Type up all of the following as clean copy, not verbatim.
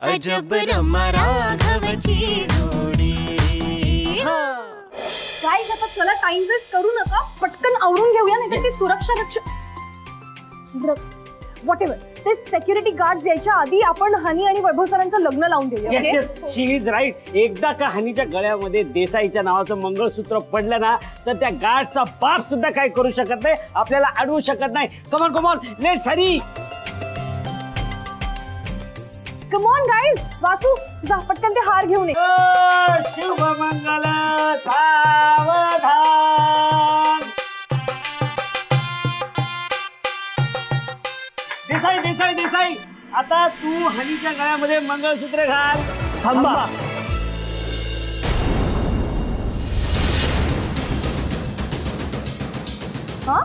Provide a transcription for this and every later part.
अजब रमा राघवची जोडी. काय आता चला टाइम वेस्ट करू नका, पटकन आवरून घेऊया, नाही तर ती सुरक्षा रक्षक व्हॉटएव्हर ते सिक्युरिटी गार्ड यायच्या आधी आपण हनी आणि वैभव सरांचं लग्न लावून देऊया. Yes she is right. एकदा का हनीच्या गळ्यामध्ये देसाईच्या नावाचं मंगळसूत्र पडलं ना तर त्या गार्डचा बाप सुद्धा काही करू शकत नाही, आपल्याला अडवू शकत नाही. Come on come on let's hurry. Come on guys, Vasu जा पटकन ते हार घेऊन ये. शुभ मंगल सावधान. देसाई देसाई देसाई, आता तू हनीच्या गळ्यामध्ये मंगळसूत्र घाल. थांबा. हा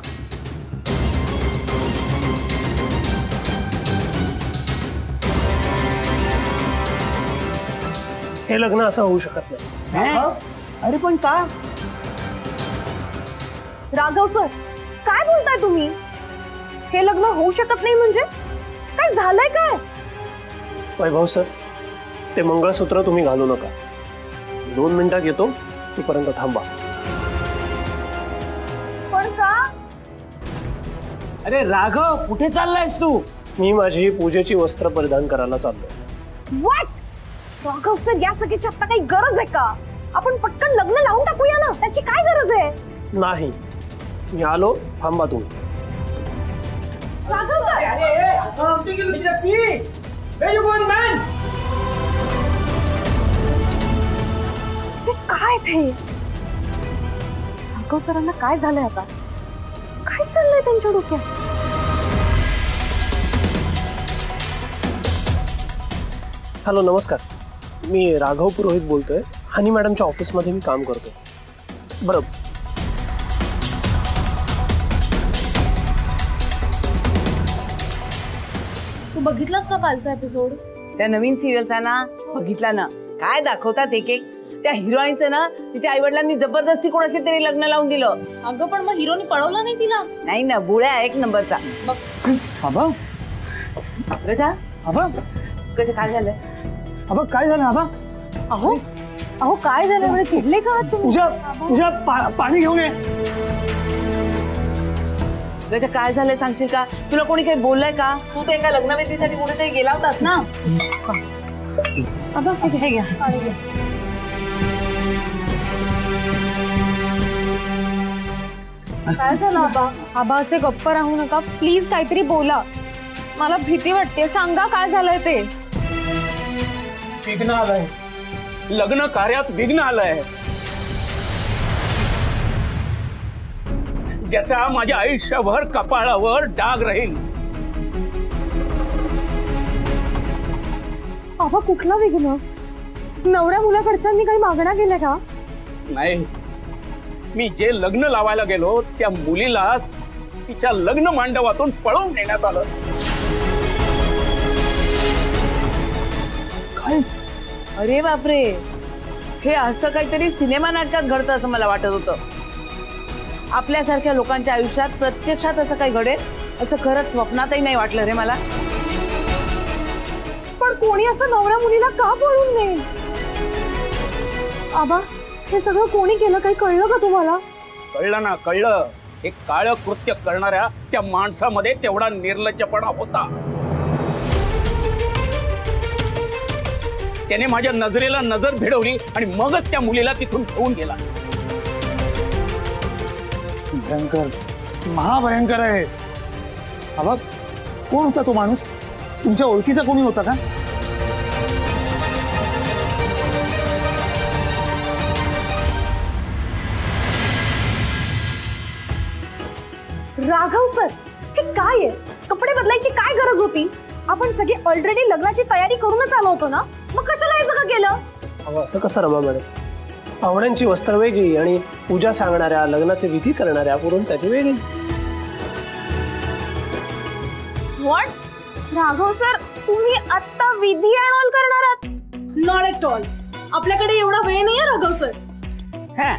हे लग्न असं होऊ शकत नाही. अरे पण का राघव सर, काय बोलताय तुम्ही? हे लग्न होऊ शकत नाही म्हणजे काय झालंय? काय वैभव सर, ते मंगळसूत्र तुम्ही घालू नका. 2 मिनिटात येतो, तोपर्यंत थांबा. पण का? अरे राघव, कुठे चाललायस तू? मी माझी पूजेची वस्त्र परिधान करायला चाललोय. व्हॉट? राघव सर, या सगळ्याची आता काही गरज आहे का? आपण पटकन लग्न लावून टाकूया ना, त्याची काय गरज आहे? नाही, मी आलो, थांबा तुम्ही. राघव सर, ते काय ते? राघव सरांना काय झालंय आता? काय चाललंय त्यांच्या डोक्यात? हॅलो, नमस्कार. मी राघव पुरोहित बोलतोय. हनी मॅडमच्या ऑफिसमध्ये मी काम करतो. बरं, तू बघितलास का कालचा एपिसोड? त्या नवीन सिरियलचा ना बघितला ना, काय दाखवतात एक एक. त्या हिरोईनचं ना तिच्या आई वडिलांनी जबरदस्ती कोणाशी तरी लग्न लावून दिलं. अगं पण मग हिरोनी पळवलं नाही तिला? नाही ना, बुळ्या 1 नंबरचा. बघ आबा गजा आबा कसं काय झालं? आबा काय झालं आबा? अहो अहो, काय झालं? एवढे चिडले का आहात तुम्ही? पूजा पाणी घेऊन ये. गजा काय झालंय सांगशील का? तुला कोणी काही बोललंय का? तू तर एका लग्नवेदीसाठी कुठेतरी गेला होतास ना. अबा, हे घ्या पाणी घ्या. काय झालं आबा? आबा असे गप्प राहू नका प्लीज, काहीतरी बोला. मला भीती वाटते, सांगा काय झालंय ते. विघ्न आलंय, लग्न कार्यात विघ्न आलंय, ज्याचा माझ्या आयुष्यभर कपाळावर डाग राहील. आबा, कुठला विघ्न? नवऱ्या मुलाकडच्यांनी काही मागण्या केल्या का? नाही, मी जे लग्न लावायला गेलो त्या मुलीला तिच्या लग्न मांडवातून पळवून नेण्यात आलं. काय? अरे बापरे, हे असं काहीतरी सिनेमा नाटकात घडतं असं मला वाटत होतं. आपल्यासारख्या लोकांच्या आयुष्यात प्रत्यक्षात असं काही घडेल असं खरंच स्वप्नातही नाही वाटलं रे मला. पण कोणी असं नवऱ्या मुलीला का पळून नेईल? आबा, हे सगळं कोणी केलं? काही कळलं का तुम्हाला? कळलं ना, कळलं. हे काळं कृत्य करणाऱ्या त्या माणसामध्ये तेवढा निर्लज्जपणा होता. त्याने माझ्या नजरेला नजर भिडवली आणि मगच त्या मुलीला तिथून घेऊन गेला. भयंकर, महाभयंकर आहे. अबा, कोण होता तो माणूस? तुमच्या ओळखीचा कोणी होता का? राघव सर, हे काय आहे? कपडे बदलायची काय गरज होती? आपण सगळे ऑलरेडी लग्नाची तयारी करूनच आलो होतो ना, मग कशाला हे सगळं केलं? अहो, असं कसं रमा मॅडम? पाहुण्यांची वस्त्र वेगळी आणि पूजा सांगणाऱ्या, लग्नाचे विधी करणाऱ्या पुरून त्याची वेगळी. व्हॉट? राघव सर, तुम्ही आता विधी अँड ऑल करणार आहात? Not at all. आपल्याकडे एवढा वेळ नाहीये राघव सर. हा.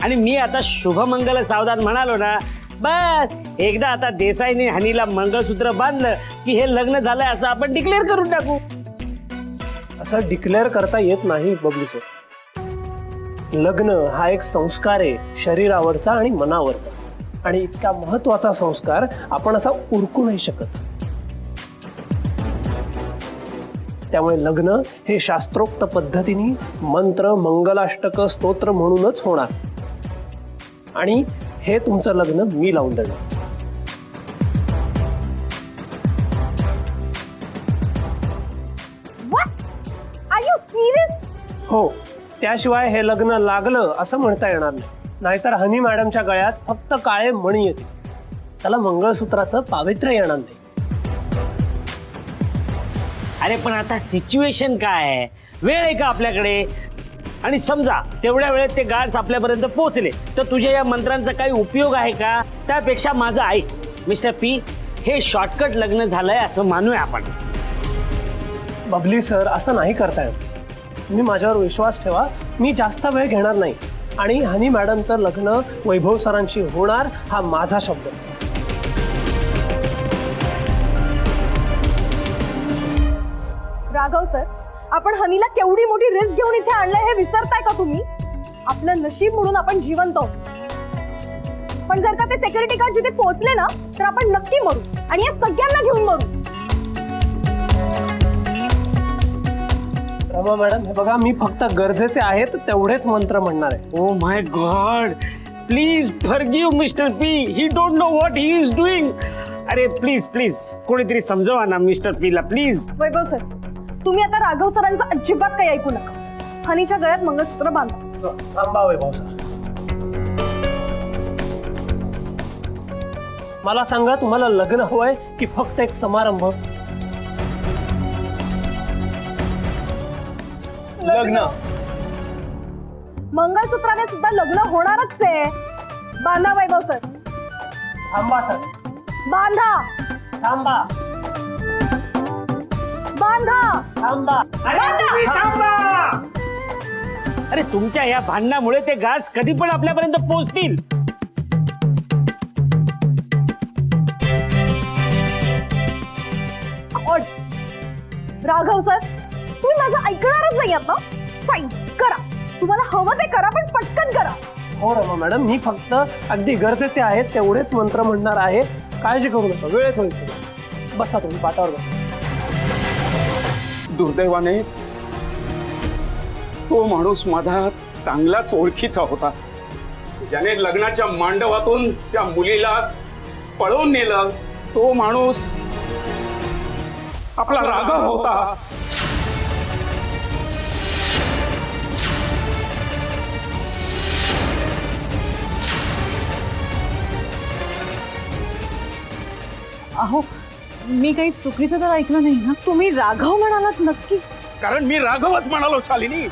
आणि मी आता शुभमंगल सावधान म्हणालो ना, बस एकदा आता देसाईने हनीला मंगळसूत्र बांधलं की हे लग्न झालंय असं आपण डिक्लेअर करून टाकू. असं डिक्लेअर करता येत नाही बबलू सर. लग्न हा एक संस्कार आहे, शरीरावरचा आणि मनावरचा, आणि इतका महत्वाचा संस्कार आपण असा उरकू नाही शकत. त्यामुळे लग्न हे शास्त्रोक्त पद्धतीने मंत्र, मंगलाष्टक, स्तोत्र म्हणूनच होणार, आणि हे तुमचं लग्न मी लावून देणार. Are you serious? हो, त्याशिवाय हे लग्न लागलं असं म्हणता येणार नाही. नाहीतर हनी मॅडमच्या गळ्यात फक्त काळे मणी येतील, त्याला मंगळसूत्राचं पावित्र्य येणार नाही. अरे पण आता सिच्युएशन काय आहे, वेळ आहे का आपल्याकडे? आणि समजा तेवढ्या वेळेत ते गार्ड्स आपल्यापर्यंत पोहोचले तर तुझ्या या मंत्रांचा काही उपयोग आहे का? त्यापेक्षा माझं ऐक मिस्टर पी, हे शॉर्टकट लग्न झालंय असं मानूया आपण. बबली सर, असं नाही करता येत. तुम्ही माझ्यावर विश्वास ठेवा, मी जास्त वेळ घेणार नाही, आणि हनी मॅडमचं लग्न वैभव सरांशी होणार हा माझा शब्द. राघव सर, आपण हनीला केवढी मोठी रिस्क घेऊन इथे आणलंय हे विसरताय का तुम्ही? आपलं नशीब म्हणून आपण जिवंत आहोत, पण जर का ते सिक्युरिटी गार्ड जिथे पोहोचले ना तर आपण नक्की मरू, आणि या सगळ्यांना घेऊन मरू. रमा मॅडम, हे बघा, मी फक्त गरजेचे आहेत तेवढेच मंत्र म्हणणार आहे. Oh my God, please forgive mister P, he don't know what he is doing. अरे प्लीज प्लीज कोणीतरी समजवा ना मिस्टर पीला प्लीज. वैभव सर, तुम्ही आता राघव सरांचं अजिबात काही ऐकू नका. हनीच्या गळ्यात मंगळसूत्र बांधा. थांबा वैभव सर, मला सांगा, तुम्हाला लग्न हवंय की फक्त एक समारंभ? लग्न. मंगळसूत्राने सुद्धा लग्न होणारच आहे. बांधा वैभव सर, थांबा सर, बांधा, थांबा, बांधा. थांबा. अरे थांबा. अरे तुमच्या या भांडणामुळे ते गार्ड्स कधी पण आपल्यापर्यंत पोहोचतील. राघव सर, तुम्ही माझं ऐकणारच नाही आता. फाईन, करा, तुम्हाला हवं ते करा, पण पटकन करा. हो रमा मॅडम, मी फक्त अगदी गरजेचे आहेत तेवढेच मंत्र म्हणणार आहे. काळजी करू नका, वेळेत होईल सगळं. बसा, तुम्ही पाटावर बसा. दुर्दैवाने तो माणूस माझा चांगलाच ओळखीचा होता, ज्याने लग्नाच्या मांडवातून त्या मुलीला पळवून नेलं. तो माणूस आपला राघव होता. अहो, मी काही चुकीचं तर ऐकलं नाही ना? तुम्ही राघव म्हणालात नक्की? कारण मी राघवच म्हणालो शालिनी.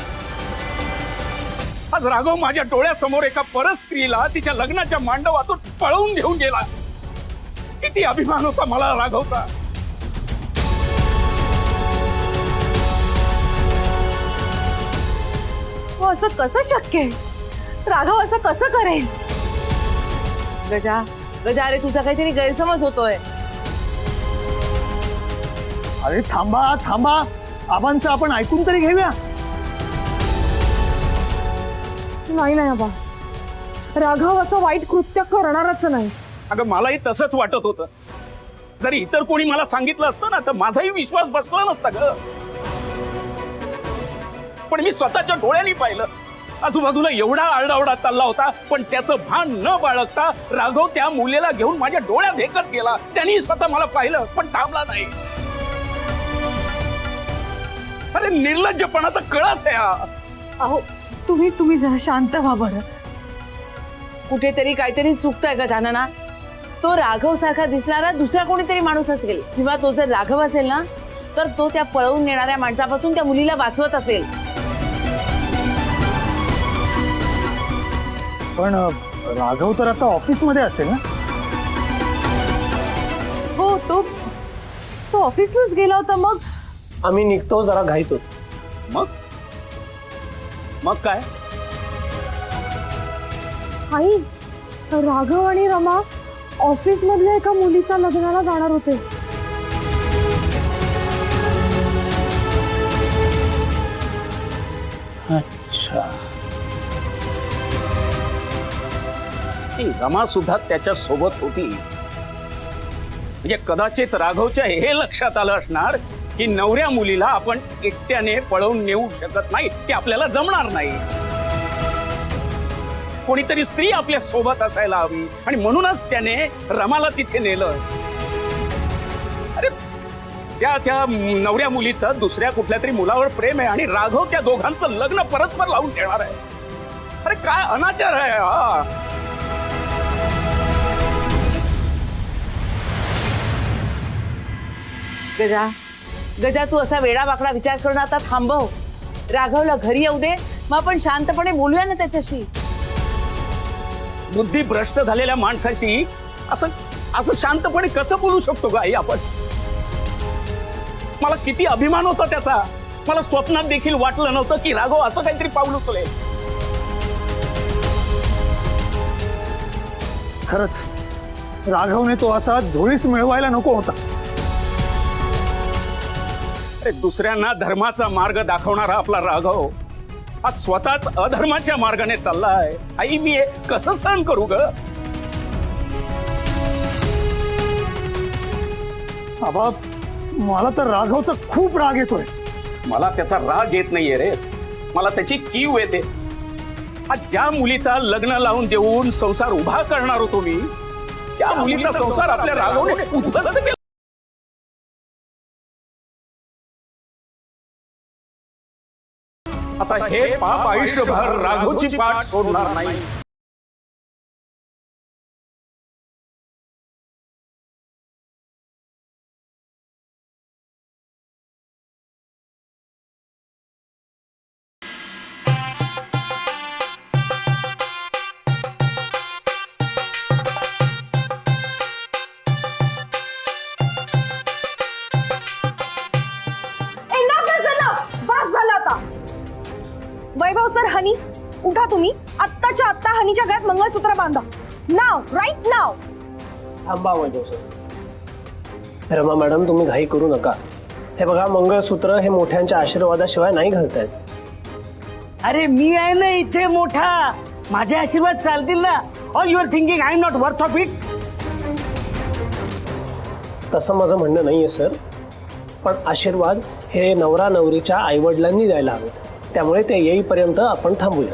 आज राघव माझ्या डोळ्यासमोर एका परस्त्रीला तिच्या लग्नाच्या मांडवातून पळवून घेऊन गेला. किती अभिमान होता मला राघवचा. हो, असं कसं शक्य आहे? राघव असं कसं करेल? गजा, गजा, अरे तुझा काहीतरी गैरसमज होतोय. अरे थांबा थांबा, आबांचं आपण ऐकून तरी घेऊया. नाही नाही आबा, राघव असं वाईट कृत्य करणारच नाही. अगं मलाही तसंच वाटत होतं. जरी इतर कोणी मला सांगितलं असतं ना तर माझाही विश्वास बसला नसता ग. पण मी स्वतःच्या डोळ्यांनी पाहिलं. आजूबाजूला एवढा आरडाओरडा चालला होता, पण त्याचं भान न बाळगता राघव त्या मुलीला घेऊन माझ्या डोळ्यात हेकत गेला. त्यांनी स्वतः मला पाहिलं पण थांबला नाही. अरे निर्लज्जपणाचा कळस आहे हा. अहो, तुम्ही जरा शांत व्हा बरं. कुठेतरी काहीतरी चुकतंय का जानना? तो राघव सारखा दिसणारा दुसरा कोणीतरी माणूस असेल, किंवा तो जर राघव असेल ना तर तो त्या पळवून नेणाऱ्या माणसापासून त्या मुलीला वाचवत असेल. पण राघव तर आता ऑफिसमध्ये असेल ना? हो, तो ऑफिसलाच गेला होता. मग आम्ही निघतो, जरा घाईत होतो. मग काय? आई, राघव आणि रमा ऑफिस मधल्या एका मुलीच्या लग्नाला जाणार होते. रमा सुद्धा त्याच्या सोबत होती. म्हणजे कदाचित राघवच्या हे लक्षात आलं असणार की नवऱ्या मुलीला आपण एकट्याने पळवून नेऊ शकत नाही, ते आपल्याला जमणार नाही. कोणीतरी स्त्री आपल्या सोबत असायला हवी आणि म्हणूनच त्याने रमाला तिथे नेलं. अरे त्या नवऱ्या मुलीचं दुसऱ्या कुठल्या तरी मुलावर प्रेम आहे आणि राघव त्या दोघांचं लग्न परस्पर लावून ठेवणार आहे. अरे काय अनाचार आहे हा. गजा तू असा वेडावाकडा विचार करणं आता थांबव. राघवला घरी येऊ दे, मग आपण शांतपणे बोलूया ना त्याच्याशी. बुद्धी भ्रष्ट झालेल्या माणसाशी असं शांतपणे कसं बोलू शकतो का आई आपण? मला किती अभिमान होता त्याचा. मला स्वप्नात देखील वाटलं नव्हतं की राघव असं काहीतरी पाऊल उचलेल. खरंच राघवने तो असा धुळीस मिळवायला नको होता. अरे दुसऱ्यांना धर्माचा मार्ग दाखवणारा आपला राघव आज स्वतःच अधर्माच्या मार्गाने चाललाय. आई मी हे कसं सहन करू ग? बाबा मला तर राघवचा खूप राग येतोय. मला त्याचा राग येत नाहीये रे, मला त्याची कीव येते. आज ज्या मुलीचा लग्न लावून देऊन संसार उभा करणार होतो मी, त्या मुलीचा संसार आपल्या राघवने उद्ध्वस्त केला. आता हे पाप आयुष्यभर राघवची पाठ सोडणार नाही. बस झालं आता. वैभव सर, हनी उठा तुम्ही. आत्ताच्या आत्ता हनीच्या गळ्यात मंगळसूत्र बांधा. नाव, राईट नाव. थांबा वैभव सर. रमा मॅडम तुम्ही घाई करू नका. हे बघा मंगळसूत्र हे मोठ्यांच्या आशीर्वादाशिवाय नाही घालतायत. अरे मी आहे ना इथे मोठा, माझे आशीर्वाद चालतील ना. All your thinking I am not worth of it. तसं माझं म्हणणं नाहीये सर, पण आशीर्वाद हे नवरा नवरीच्या आईवडिलांनी द्यायला हवेत. त्यामुळे ते येईपर्यंत आपण थांबूया.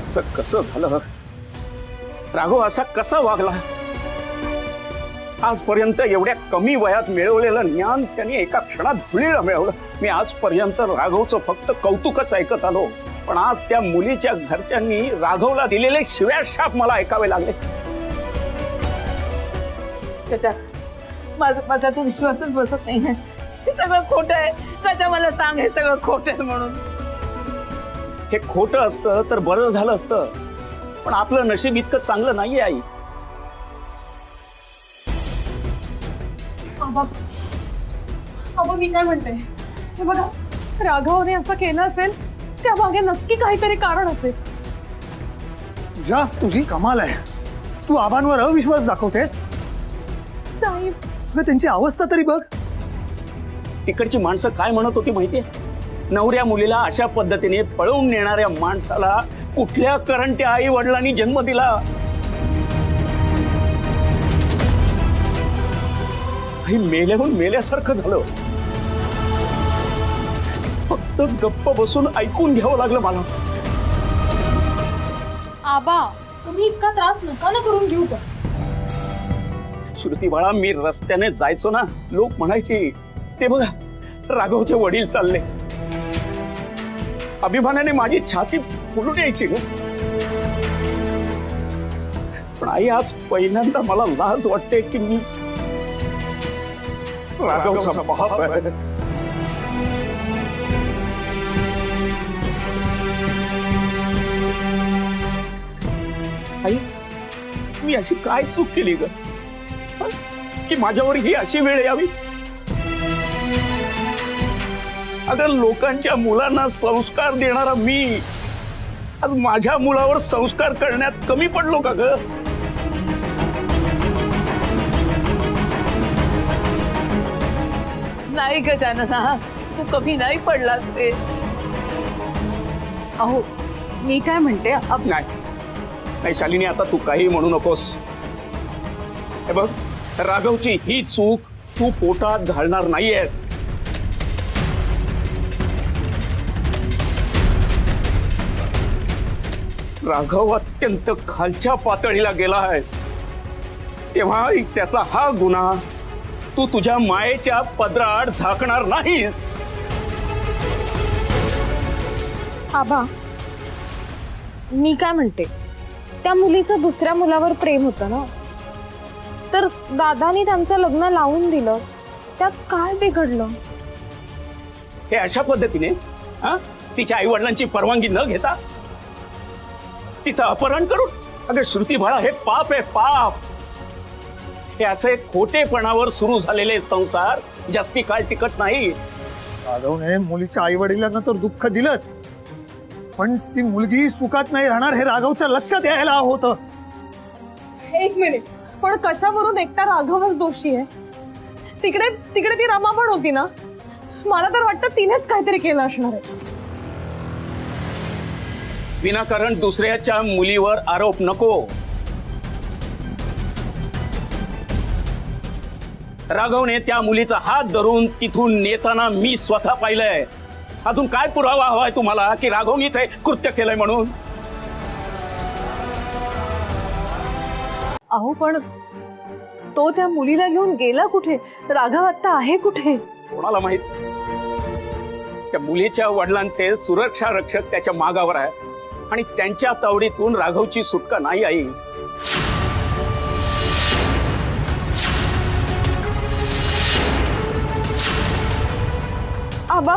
असं कसं झालं? राघव असा कसा वागला? आजपर्यंत एवढ्या कमी वयात मिळवलेलं ज्ञान त्यांनी एका क्षणात धुळीला मिळवलं. मी आजपर्यंत राघवचं फक्त कौतुकच ऐकत आलो, पण आज त्या मुलीच्या घरच्यांनी राघवला दिलेले शिव्या शाप मला ऐकावे लागले. माझा तो विश्वासच बसत नाही. हे सगळं खोटं आहे. त्याच्या मला सांग हे सगळं खोटं आहे म्हणून. हे खोटं असतं तर बरं झालं असतं, पण आपलं नशीब इतकं चांगलं नाहीये आई. अहो मी काय म्हणते, हे बघा, राघवने असं केलं असेल त्या मागे नक्की काहीतरी कारण असेल. जा तुझी कमाल आहे. तू आबांवर अविश्वास दाखवतेस. नाही, अगं त्यांची अवस्था तरी बघ. तिकडची माणसं काय म्हणत होती माहितीये? नवऱ्या मुलीला अशा पद्धतीने पळवून नेणाऱ्या माणसाला कुठल्या करंट्या आई वडिलांनी जन्म दिला? आई मेल्याहून मेल्यासारखं झालं. फक्त गप्प बसून ऐकून घ्यावं लागलं मला. आबा तुम्ही इतका त्रास नका ना करून घेऊ का. श्रुती बाळा, मी रस्त्याने जायचो ना, लोक म्हणायचे ते बघा राघवचे वडील चालले. अभिमानाने माझी छाती फुलून यायची. पण आई आज पहिल्यांदा मला लाज वाटते की मी राघवचा बाप आहे. आई मी अशी काय चूक केली ग की माझ्यावर ही अशी वेळ यावी? अगर लोकांच्या मुलांना संस्कार देणारा मी आज माझ्या मुलावर संस्कार करण्यात कमी पडलो का ग? नाही गजानना, तू कमी नाही पडलास रे. अहो मी काय म्हणते नाही नाही शालिनी, आता तू काही म्हणू नकोस. हे बघ, राघवची ही चूक तू पोटात घालणार नाहीयेस. राघव अत्यंत खालच्या पातळीला गेला आहे, तेव्हा त्याचा हा गुन्हा तू तुझ्या मायेच्या पदराआड झाकणार नाहीस. आबा, मी काय म्हणते, त्या मुलीचं दुसऱ्या मुलावर प्रेम होतं ना, तर दादानी त्यांचं लग्न लावून दिलं, त्यात काय बिघडलं? हे अशा पद्धतीने हा तिच्या आई वडिलांची परवानगी न घेता तिचं अपहरण करून, अगं श्रुती बाळा, हे पाप आहे, पाप. हे असे खोटेपणावर सुरू झालेले संसार जास्ती काळ टिकत नाही. राघवने मुलीच्या आई वडिलांना तर दुःख दिलंच, पण ती मुलगी सुखात नाही राहणार हे राघवच्या लक्षात यायला होतं. एक मिनिट, पण कशावरून एकटा राघवच दोषी आहे? तिकडे तिकडे ती रमा पण होती ना. मला तर वाटतं तिनेच काहीतरी केलं असणार आहे. विनाकारण दुसऱ्याच्या मुलीवर आरोप नको. राघवने त्या मुलीचा हात धरून तिथून नेताना मी स्वतः पाहिलंय. अजून काय पुरावा हवाय तुम्हाला की राघवनीच हे कृत्य केलंय म्हणून? अहो पण तो त्या मुलीला घेऊन गेला कुठे? राघव आता आहे कुठे? कोणाला माहित. त्या मुलीच्या वडिलांचे सुरक्षा रक्षक त्याच्या मागावर आहे आणि त्यांच्या तावडीतून राघवची सुटका नाही आई. आबा,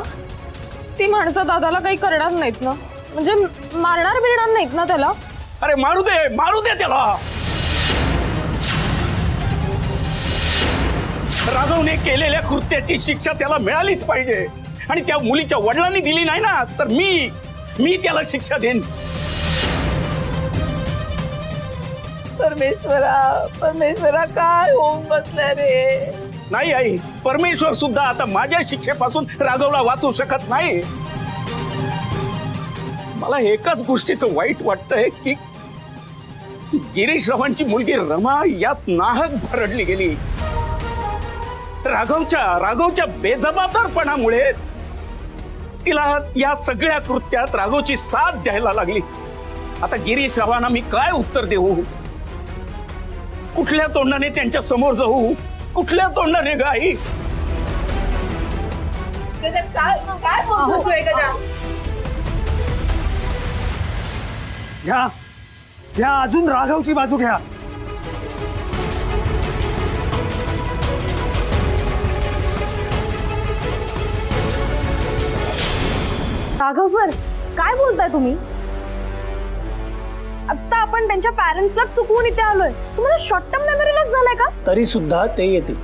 ती माणसं दादाला काही करणार नाहीत ना? म्हणजे मारणार बिरणार नाहीत ना त्याला? अरे मारू दे त्याला. राघवने केलेल्या कृत्याची शिक्षा त्याला मिळालीच पाहिजे आणि त्या मुलीच्या वडिलांनी दिली नाही ना, तर मी त्याला शिक्षा देईन. परमेश्वरा काय होऊन बसल्या रे? नाही आई, परमेश्वर सुद्धा आता माझ्या शिक्षेपासून राघवला वाचू शकत नाही. मला एकाच गोष्टीचं वाईट वाटतंय की गिरीश रावांची मुलगी रमा यात नाहक भरडली गेली. राघवच्या बेजबाबदारपणामुळे तिला या सगळ्या कृत्यात राघवची साथ द्यायला लागली. आता गिरीश रावांना मी काय उत्तर देऊ? कुठल्या तोंडाने त्यांच्या समोर जाऊ? कुठल्या तोंडाने ग आई? घ्या अजून राघवची बाजू घ्या. राघव सर, काय बोलताय तुम्ही? आता आपण त्यांच्या पॅरेंट्सला चुकवून इथे आलोय. तुम्हाला शॉर्ट टर्म मेमरी लॉस झालाय का? तरी सुद्धा ते येतील.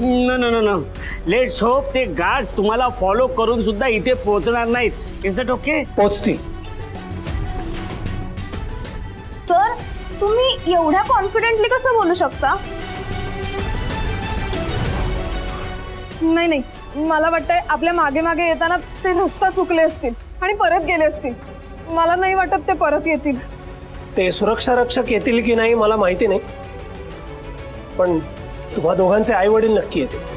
न लेट्स होप ते गार्ड्स तुम्हाला फॉलो करून सुद्धा इथे पोहोचणार नाहीत. Is that okay? पोचतील. सर, तुम्ही एवढ्या कॉन्फिडेंटली कसं बोलू शकता? नाही, मला वाटतंय आपल्या मागे मागे येताना ते रस्ता चुकले असतील आणि परत गेले असतील. मला नाही वाटत ते परत येतील. ते सुरक्षा रक्षक येतील की नाही मला माहिती नाही, पण तुम्हा दोघांचे आई वडील नक्की येतील.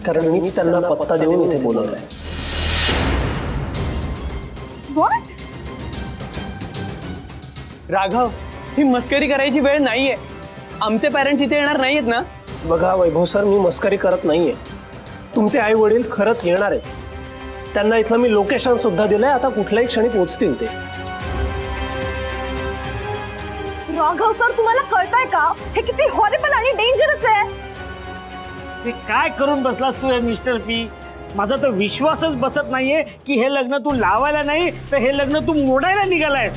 कारण मीच त्यांना पत्ता देऊन इथे बोलवलंय. राघव, ही मस्करी करायची वेळ नाहीये. आमचे पॅरेंट्स इथे येणार नाहीयेत ना? बघा वैभव सर, मी मस्करी करत नाहीये. तुमचे आई वडील खरंच येणार आहेत. त्यांना इथलं मी लोकेशन सुद्धा दिलंय. आता कुठल्याही क्षणी पोहोचतील ते. राघव सर, तुम्हाला कळतंय का हे किती हॉरिबल आणि डेंजरस आहे? ते काय करून बसलास तू मिस्टर पी? माझा तर विश्वासच बसत नाहीये की हे लग्न तू लावायला नाही तर हे लग्न तू मोडायला निघालाय.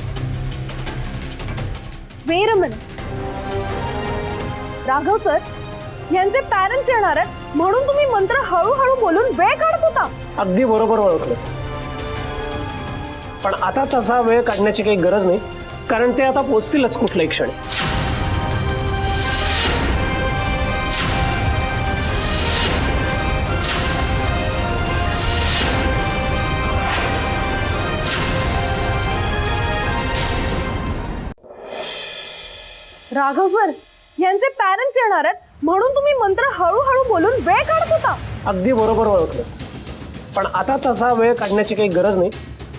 Wait a minute. Raghav sir, यांचे पॅरेंट्स येणार आहेत म्हणून तुम्ही मंत्र हळूहळू बोलून वेळ काढत होता. अगदी बरोबर ओळखलं. पण आता तसा वेळ काढण्याची काही गरज नाही, कारण ते आता पोचतीलच कुठल्याही क्षणी. राघव सर, यांचे पॅरेंट्स येणार आहेत म्हणून तुम्ही मंत्र हळूहळू बोलून वेळ काढत होता. अगदी बरोबर ओळखलं, पण आता तसा वेळ काढण्याची काही गरज नाही,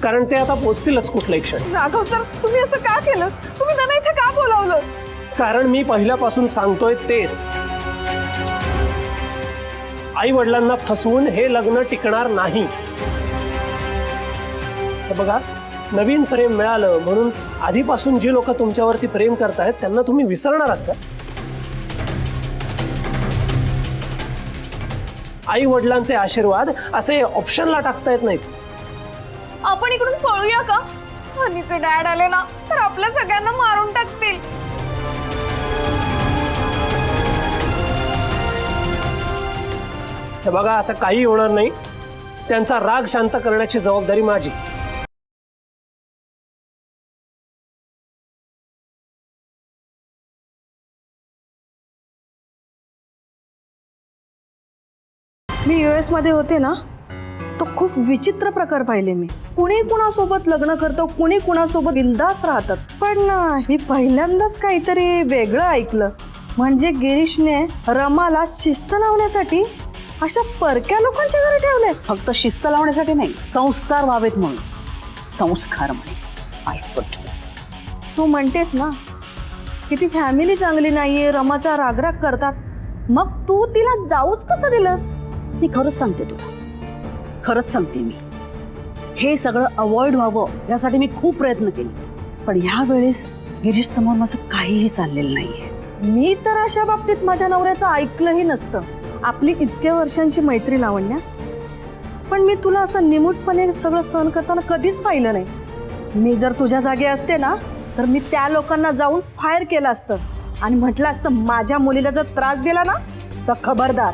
कारण ते आता पोचतीलच कुठल्याही क्षणी. राघव सर, तुम्ही असं का केलं? तुम्ही त्यांना इथे का बोलावलं? कारण मी पहिल्यापासून सांगतोय तेच, आई वडिलांना फसवून हे लग्न टिकणार नाही. हे बघा, नवीन प्रेम मिळालं म्हणून आधीपासून जी लोक तुमच्यावरती प्रेम करतायत त्यांना तुम्ही विसरणार आहात का? आई वडिलांचे आशीर्वाद असे ऑप्शनला टाकता येत नाहीत. आपण इकडून पळूया का? हनीचे डॅड आले ना तर आपल्या सगळ्यांना मारून टाकतील. हे बघा, असं काही होणार नाही. त्यांचा राग शांत करण्याची जबाबदारी माझी. मी US मध्ये होते ना, तो खूप विचित्र प्रकार पाहिले मी. कुणी कुणासोबत लग्न करतं, कुणी कुणासोबत बिंदास राहतात. पण मी पहिल्यांदाच काहीतरी वेगळं ऐकलं. म्हणजे गिरीशने रमाला शिस्त लावण्यासाठी अशा परक्या लोकांच्या घरी ठेवले. फक्त शिस्त लावण्यासाठी नाही, संस्कार व्हावेत म्हणून. संस्कार म्हणे. तू म्हणतेस ना की ती फॅमिली चांगली नाहीये, रमाचा रागराग करतात, मग तू तिला जाऊच कसं दिलंस? मी खरंच सांगते तुला, खरंच सांगते मी, हे सगळं अवॉइड व्हावं यासाठी मी खूप प्रयत्न केले, पण ह्या वेळेस गिरीश समोर माझं काहीही चाललेलं नाहीये. मी तर अशा बाबतीत माझ्या नवऱ्याचं ऐकलंही नसतं. आपली इतक्या वर्षांची मैत्री लावण्या, पण मी तुला असं निमूटपणे सगळं सहन करताना कधीच पाहिलं नाही. मी जर तुझ्या जागी असते ना तर मी त्या लोकांना जाऊन फायर केलं असतं आणि म्हटलं असतं माझ्या मुलीला जर त्रास दिला ना तर खबरदार.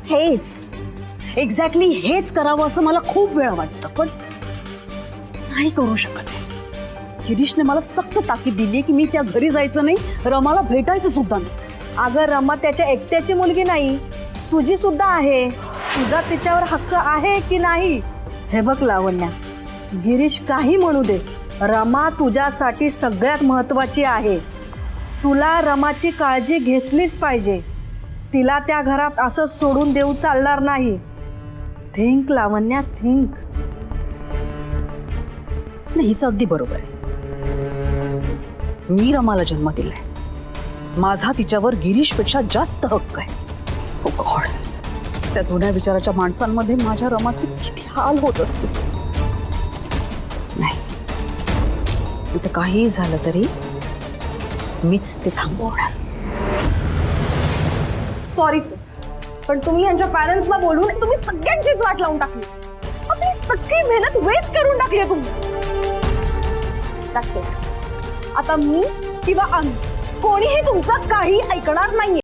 हेच एक्झॅक्टली हेच करावं असं मला खूप वेळा वाटतं, पण नाही करू शकत आहे. गिरीशने मला सक्त ताकीद दिली की मी त्या घरी जायचं नाही, रमाला भेटायचं सुद्धा नाही. अगं रमा त्याच्या एकट्याची मुलगी नाही, तुझी सुद्धा आहे. तुझा तिच्यावर हक्क आहे की नाही? हे बघ लावण्या, गिरीश काही म्हणू दे, रमा तुझ्यासाठी सगळ्यात महत्वाची आहे. तुला रमाची काळजी घेतलीच पाहिजे. तिला त्या घरात असं सोडून देऊ चालणार नाही. थिंक लावण्या, थिंक. नाही, हिचं अगदी बरोबर आहे. मी रमाला जन्म दिलाय, माझा तिच्यावर गिरीशपेक्षा जास्त हक्क आहे. ओ गॉड, त्या जुन्या विचाराच्या माणसांमध्ये माझ्या रमाचे किती हाल होत असते. नाही, इथं काही झालं तरी मीच ते थांबवणार. सॉरी सर, पण तुम्ही यांच्या पॅरेंट्सला बोलून तुम्ही सगळ्यांचीच वाट लावून टाकली. आपली सगळी मेहनत वेस्ट करून टाकली तुम्ही. That's it. आता मी किंवा आम्ही कोणीही तुमचं काही ऐकणार नाहीये.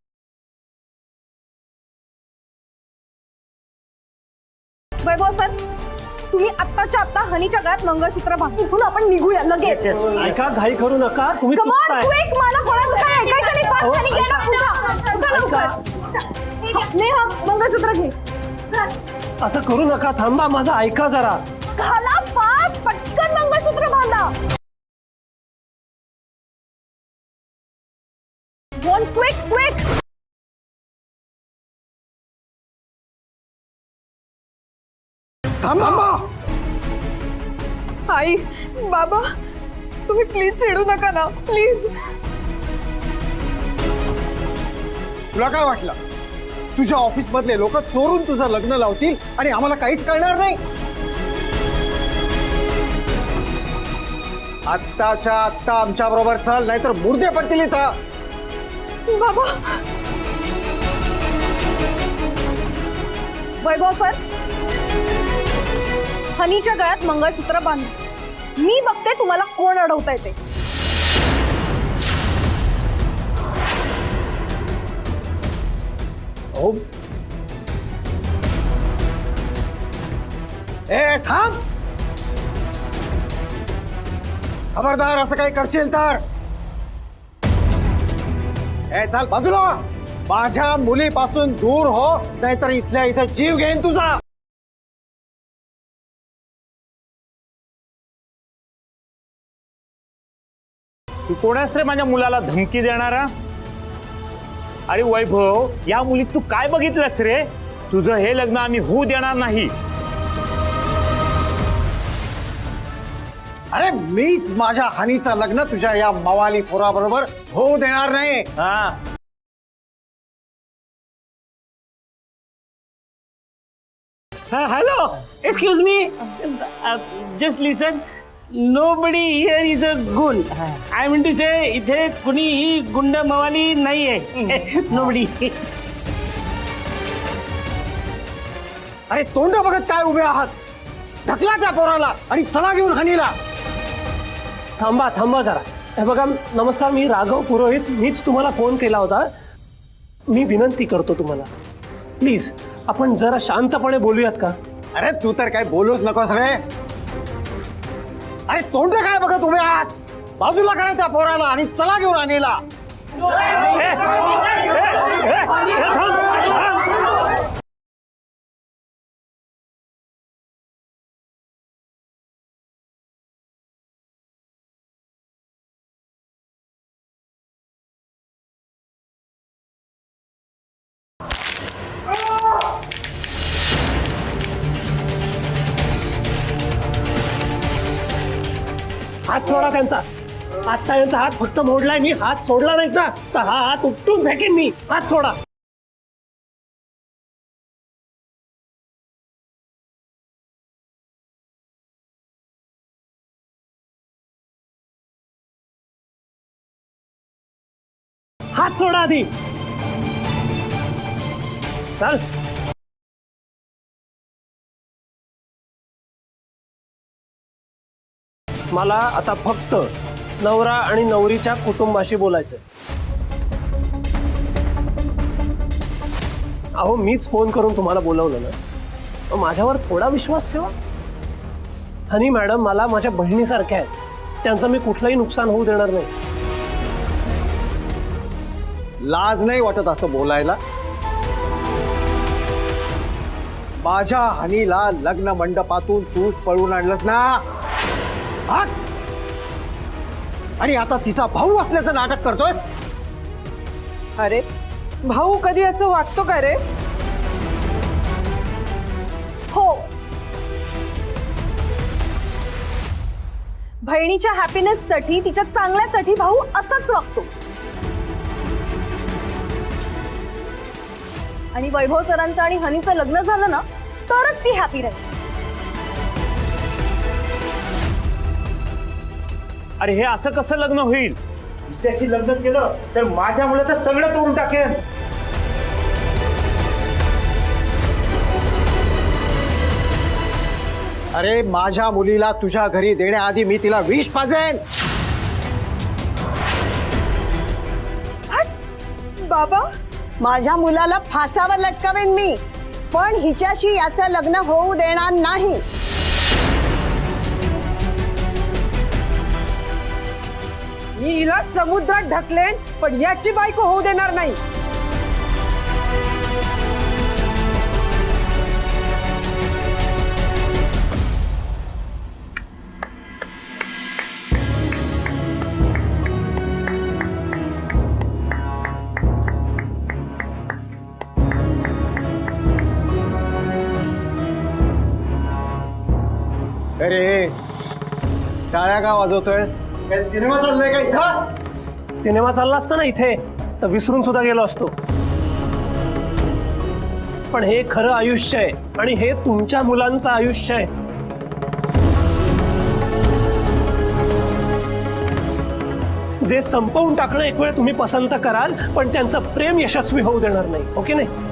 वैभव सर, तुम्ही आत्ताच्या आत्ता हनीच्या गळ्यात मंगळसूत्र बांधून इथून आपण निघूया लगेच. ऐका, घाई करू नका, तुम्ही Come on, चुकताय. quick, मला कोणाचं काय ऐकायचं नाही. अहो, Fast आणि घे ना, ऐका. उठा. लवकर. नेहा, मंगळसूत्र घे. असं करू नका, थांबा, माझं ऐका जरा. घाला फास्ट, पटकन मंगळसूत्र बांधा. One quick, quick. थांबा. आई, बाबा, तुम्ही प्लीज चिडू नका ना, प्लीज. तुला काय वाटलं तुझ्या ऑफिस मधले लोक चोरून तुझं लग्न लावतील आणि आम्हाला काहीच कळणार नाही? आत्ताच्या आत्ता आमच्या बरोबर चल, नाहीतर मुर्दे पडतील इथं. बाबा, वैभव सर, हनीच्या गळ्यात मंगळसूत्र बांधा. मी बघते तुम्हाला कोण अडवता येते. हो, ए थांब. खबरदार असं काही करशील तर ए चाल बाजूला माझ्या मुलीपासून दूर हो, नाहीतर इथल्या इथं जीव घेईन तुझा. तू कोण आहेस रे माझ्या मुलाला धमकी देणारा? अरे वैभव, या मुलीत तू काय बघितलंस रे? तुझं हे लग्न आम्ही होऊ देणार नाही. अरे मीच माझ्या हनीचं लग्न तुझ्या या मवाली पोराबरोबर होऊ देणार नाही. हा, hello, excuse me, just listen. Nobody here is a गुंड. आय मीन टू से इथे कुणीही गुंड मवाली नाहीये. नोबडी. अरे तोंड बघत काय उभे आहात? ढकला त्या पोराला आणि चला घेऊन हनीला. थांबा थांबा जरा. हे बघा, नमस्कार, मी राघव पुरोहित. मीच तुम्हाला फोन केला होता. मी विनंती करतो तुम्हाला, प्लीज आपण जरा शांतपणे बोलूयात का? अरे तू तर काय बोलूच नकोस रे. अरे तोंड काय बघत उभे आहात? बाजूला करा त्या पोराला आणि चला घेऊन हनीला. हात सोडा त्यांचा. आता यांचा हात फक्त मोडलाय मी. हात सोडला नाही ना तर हा हात उपटून फेकेन मी. हात सोडा. हात सोडा आधी. चल. मला आता फक्त नवरा आणि नवरीच्या कुटुंबाशी बोलायचंय. अहो, मीच फोन करून तुम्हाला बोलवलं ना, मग माझ्यावर थोडा विश्वास ठेवा. हनी मॅडम मला माझ्या बहिणीसारख्या आहेत. त्यांचं मी कुठलंही नुकसान होऊ देणार नाही. लाज नाही वाटत असं बोलायला? माझ्या हनीला लग्न मंडपातून तूच पळून आणलंस ना, आणि आता तिचा भाऊ असल्याचं नाटक करतोयस. अरे भाऊ कधी असं वागतो का रे? हो, बहिणीच्या हॅपीनेससाठी, तिच्या चांगल्यासाठी भाऊ असंच वागतो. आणि वैभव सरांचं आणि हनीचं लग्न झालं ना तरच ती हॅपी राहील. अरे हे असं कसं लग्न होईल? तिच्याशी लग्न केलं तर माझ्यामुळे तर सगळं तोडून टाकेन. अरे माझ्या मुलीला तुझ्या घरी देण्याआधी मी तिला विष पाजेन. बाबा, माझ्या मुलाला फासावर लटकावेन मी, पण हिच्याशी याचं लग्न होऊ देणार नाही. मी हिला समुद्रात ढकलेन, पण याची बायको होऊ देणार नाही. अरे टाळ्या का वाजवतोयस? काय सिनेमा चाललाय का इथं? सिनेमा चालला असता ना इथे तर विसरून सुद्धा गेलो असतो. पण हे खरं आयुष्य आहे आणि हे तुमच्या मुलांचं आयुष्य आहे. जे संपवून टाकणं एक वेळ तुम्ही पसंत कराल, पण त्यांचं प्रेम यशस्वी होऊ देणार नाही. ओके नाही?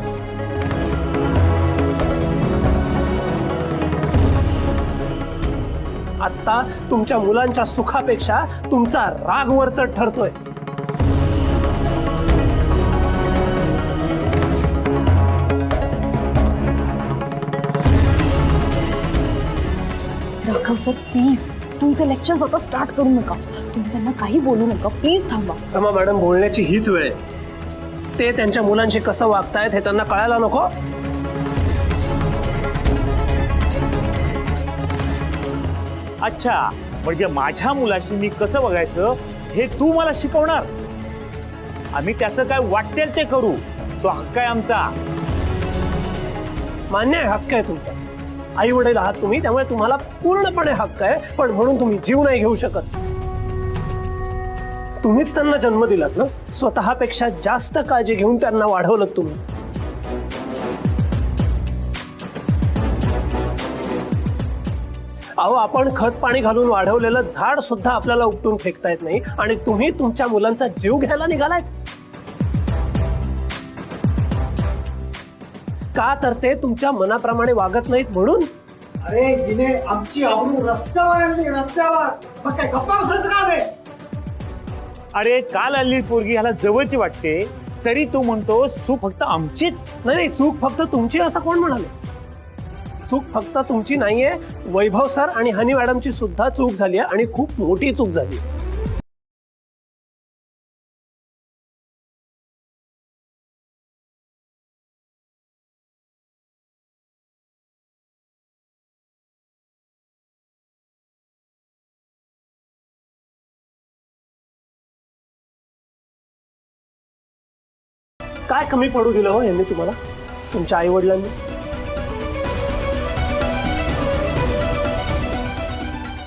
आता तुमच्या मुलांच्या सुखापेक्षा तुमचा राग वरचढ ठरतोय. राघव सर, प्लीज तुमचे लेक्चर्स आता स्टार्ट करू नका. तुम्ही त्यांना काही बोलू नका, प्लीज थांबा. रमा मॅडम, बोलण्याची हीच वेळ आहे. ते त्यांच्या मुलांशी कसं वागतायत हे त्यांना कळायला नको. अच्छा, म्हणजे माझ्या मुलाशी मी कसं बघायचं हे तू मला शिकवणार? आम्ही त्याचं काय वाटेल ते करू, तो हक्क आहे आमचा. मान्य आहे, हक्क आहे तुमचा. आई वडील आहात तुम्ही, त्यामुळे तुम्हाला पूर्णपणे हक्क आहे. पण म्हणून तुम्ही जीव नाही घेऊ शकत. तुम्हीच त्यांना जन्म दिलात ना, स्वतःपेक्षा जास्त काळजी घेऊन त्यांना वाढवलं तुम्ही. अहो, आपण खत पाणी घालून वाढवलेलं झाड सुद्धा आपल्याला उपटून फेकता येत नाही, आणि तुम्ही तुमच्या मुलांचा जीव घ्यायला निघालायत का? तर ते तुमच्या मनाप्रमाणे वागत नाहीत म्हणून. अरे हिने आमची आबरू रस्त्यावर आणली, रस्त्यावर. मग काय गप्पा बसायचं काम आहे? अरे काल आलेली पोरगी ह्याला जवळची वाटते, तरी तू म्हणतो चूक फक्त आमचीच. नाही, चूक फक्त तुमची असं कोण म्हणाले? चूक फक्त तुमची नाहीये, वैभव सर आणि हनी मॅडमची सुद्धा चूक झाली आहे, आणि खूप मोठी चूक झाली. काय कमी पडू दिलं हो यांनी तुम्हाला, तुमच्या आई वडिलांनी?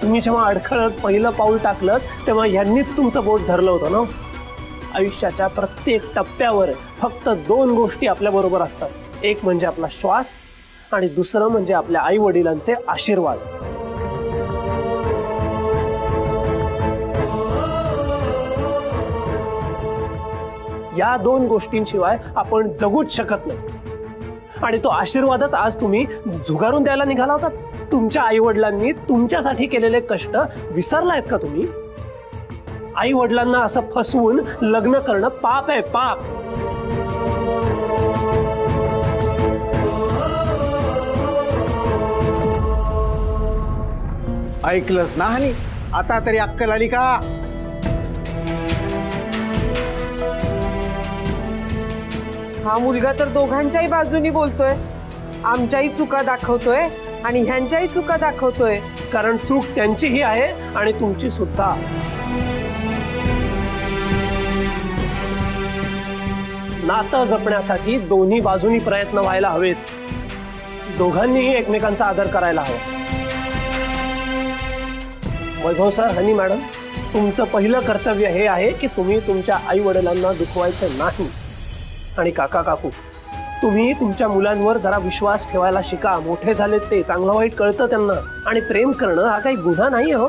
तुम्ही जेव्हा अडखळत पहिलं पाऊल टाकलं तेव्हा यांनीच तुमचं बोट धरलं होतं ना. आयुष्याच्या प्रत्येक टप्प्यावर फक्त 2 गोष्टी आपल्या बरोबर असतात. एक म्हणजे आपला श्वास, आणि दुसरं म्हणजे आपल्या आई वडिलांचे आशीर्वाद. या 2 गोष्टींशिवाय आपण जगूच शकत नाही. आणि तो आशीर्वादच आज तुम्ही झुगारून द्यायला निघाला होता. तुमच्या आई वडिलांनी तुमच्यासाठी केलेले कष्ट विसरलायत का तुम्ही? आई वडिलांना असं फसवून लग्न करणं पाप आहे, पाप. ऐकलंस ना हनी? आता तरी अक्कल आली का? हा मुलगा तर दोघांच्याही बाजूनी बोलतोय. आमच्याही चुका दाखवतोय आणि ह्यांच्याही चुका दाखवतोय. कारण चूक त्यांचीही आहे आणि तुमची सुद्धा. नातं जपण्यासाठी दोन्ही बाजूनी प्रयत्न व्हायला हवेत. दोघांनीही एकमेकांचा आदर करायला हवा. वैभव सर, हनी मॅडम, तुमचं पहिलं कर्तव्य हे आहे की तुम्ही तुमच्या आई वडिलांना दुखवायचं नाही. आणि काका काकू, तुम्ही तुमच्या मुलांवर जरा विश्वास ठेवायला शिका. मोठे झालेत ते, चांगलं वाईट कळतं त्यांना. आणि प्रेम करणं हा काही गुन्हा नाही हो.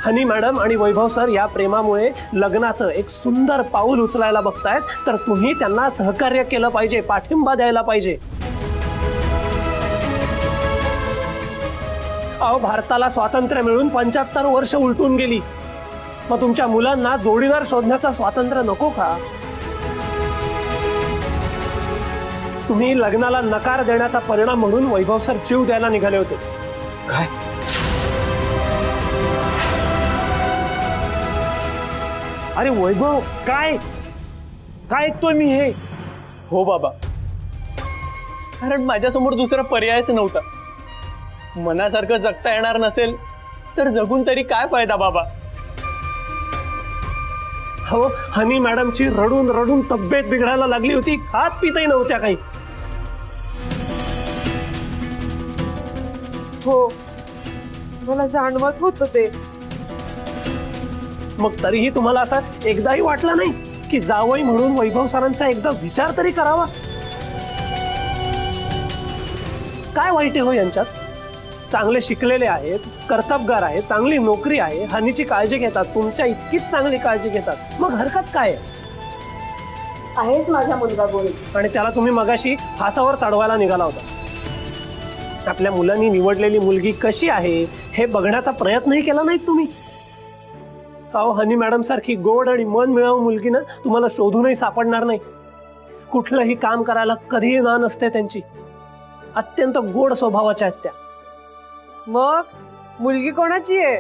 हनी मॅडम आणि वैभव सर या प्रेमामुळे लग्नाचं एक सुंदर पाऊल उचलायला बघतायत, तर तुम्ही त्यांना सहकार्य केलं पाहिजे, पाठिंबा द्यायला पाहिजे. अहो, भारताला स्वातंत्र्य मिळून 75 वर्ष उलटून गेली. मग तुमच्या मुलांना जोडीदार शोधण्याचं स्वातंत्र्य नको का? तुम्ही लग्नाला नकार देण्याचा परिणाम म्हणून वैभव सर जीव द्यायला निघाले होते. काय? अरे वैभव, काय काय ऐकतोय मी हे? हो बाबा, कारण माझ्यासमोर दुसरा पर्यायच नव्हता. मनासारखं जगता येणार नसेल तर जगून तरी काय फायदा बाबा? हो, हनी मॅडमची रडून रडून तब्येत बिघडायला लागली होती. खात पितही नव्हत्या काही. हो, मला जाणवत होतं ते. मग तरीही तुम्हाला असं एकदाही वाटलं नाही की जावई म्हणून वैभव सरांचा एकदा विचार तरी करावा? काय वाईट आहे हो यांच्यात? चांगले शिकलेले आहेत, कर्तबगार आहेत, चांगली नोकरी आहे, हनीची काळजी घेतात, तुमच्या इतकीच चांगली काळजी घेतात. मग हरकत काय आहेच माझा मुलगा गोळी. आणि त्याला तुम्ही मगाशी फासावर चढवायला निघाला होता. आपल्या मुलांनी निवडलेली मुलगी कशी आहे हे बघण्याचा प्रयत्नही केला नाही तुम्ही. अहो, हनी मॅडम सारखी गोड आणि मन मिळावू मुलगी ना तुम्हाला शोधूनही सापडणार नाही. कुठलंही काम करायला कधीही ना नसते त्यांची. अत्यंत गोड स्वभावाच्या आहेत त्या. मग मुलगी कोणाची आहे?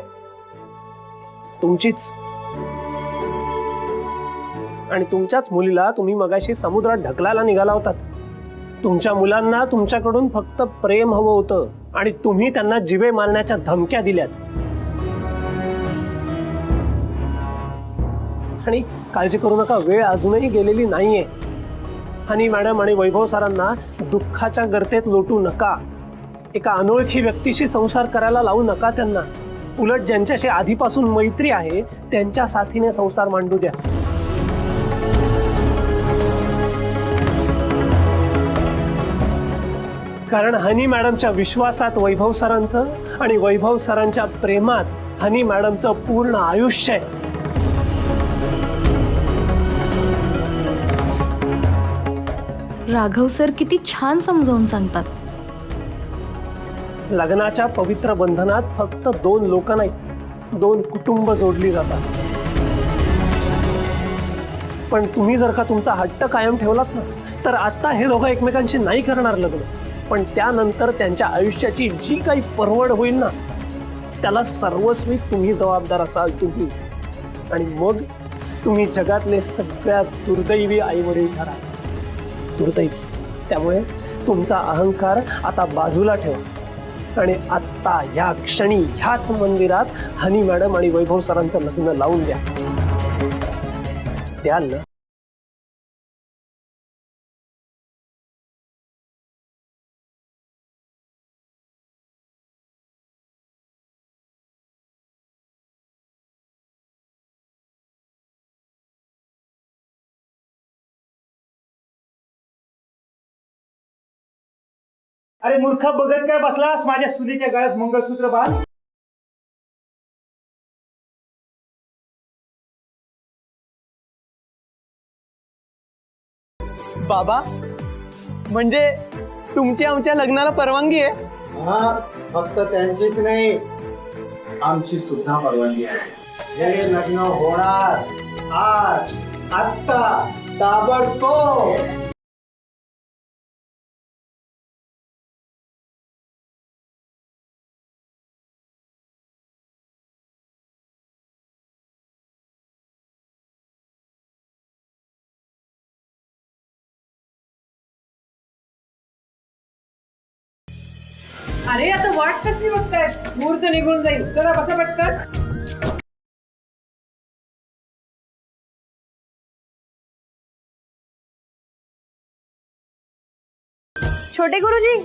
तुमचीच. आणि तुमच्याच मुलीला तुम्ही मगाशी समुद्रात ढकलायला निघाला होतात. तुमच्या मुलांना तुमच्याकडून फक्त प्रेम हवं होतं आणि तुम्ही त्यांना जीवे मारण्याच्या धमक्या दिल्यात. आणि काळजी करू नका, वेळ अजूनही गेलेली नाहीये. हनी मॅडम आणि वैभव सरांना दुःखाच्या गर्तेत लोटू नका. एका अनोळखी व्यक्तीशी संसार करायला लावू नका त्यांना. उलट ज्यांच्याशी आधीपासून मैत्री आहे त्यांच्या साथीने संसार मांडू द्या. कारण हनी मॅडमच्या विश्वासात वैभव सरांचं आणि वैभव सरांच्या प्रेमात हनी मॅडमचं पूर्ण आयुष्य आहे. राघव सर किती छान समजावून सांगतात. लग्नाच्या पवित्र बंधनात फक्त 2 लोक नाही, 2 कुटुंब जोडली जातात. पण तुम्ही जर का तुमचा हट्ट कायम ठेवलात ना, तर आता हे दोघं एकमेकांशी नाही करणार लग्न, पण त्यानंतर त्यांच्या आयुष्याची जी काही परवड होईल ना, त्याला सर्वस्वी तुम्ही जबाबदार असाल तुम्ही. आणि मग तुम्ही जगातले सगळ्यात दुर्दैवी आईवडील ठरा. दुर्दैवी. त्यामुळे तुमचा अहंकार आता बाजूला ठेवा आणि आत्ता ह्या क्षणी ह्याच मंदिरात हनी मॅडम आणि वैभव सरांचं लग्न लावून द्या. द्याल ना? अरे मूर्खा, बघत काय बसलास? माझ्या सुनीच्या गळ्यात मंगळसूत्र बांध. बाबा, म्हणजे तुमची आमच्या लग्नाला परवानगी आहे? हा, फक्त त्यांचीच नाही, आमची सुद्धा परवानगी आहे. हे लग्न होणार आज, आत्ता, ताबडतोब. अरे आता वाट कसली बघताय? मुहूर्त निघून जाईल. चला बसा पटकन. छोटे गुरुजी,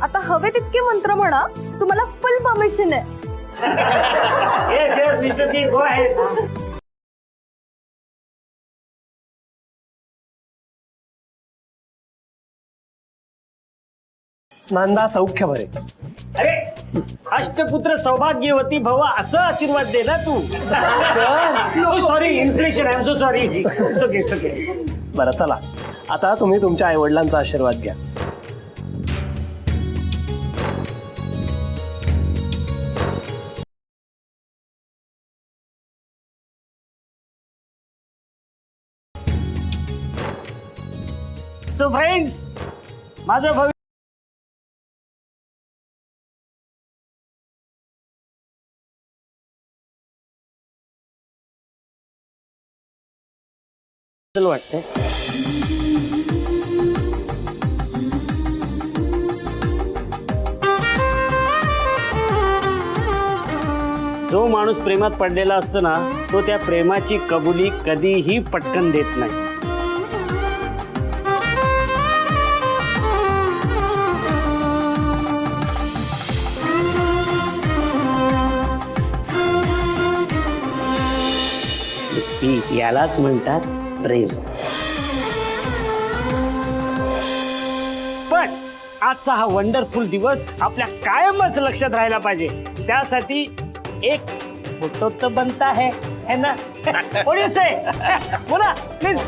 आता हवे तितके मंत्र म्हणा, तुम्हाला फुल परमिशन आहे. Yes, yes, Mr. King, go ahead. नांदा सौख्य भरे. अरे, अष्टपुत्र सौभाग्यवती भव असा आशीर्वाद दे ना तू. Sorry, inflation. I am so sorry. It's okay. बरं, चला आता तुम्ही तुमच्या आई वडिलांचा आशीर्वाद घ्या. सो फ्रेंड्स, माझं भविष्य वाटतंय. जो माणूस प्रेमात पडलेला असतो ना, तो त्या प्रेमाची कबुली कधीही पटकन देत नाही. यालाच म्हणतात प्रेम. पण आजचा हा वंडरफुल दिवस आपल्या कायमच लक्षात राहायला पाहिजे. त्यासाठी एक फोटो तर बनता है ना? What do you say? बोला प्लीज.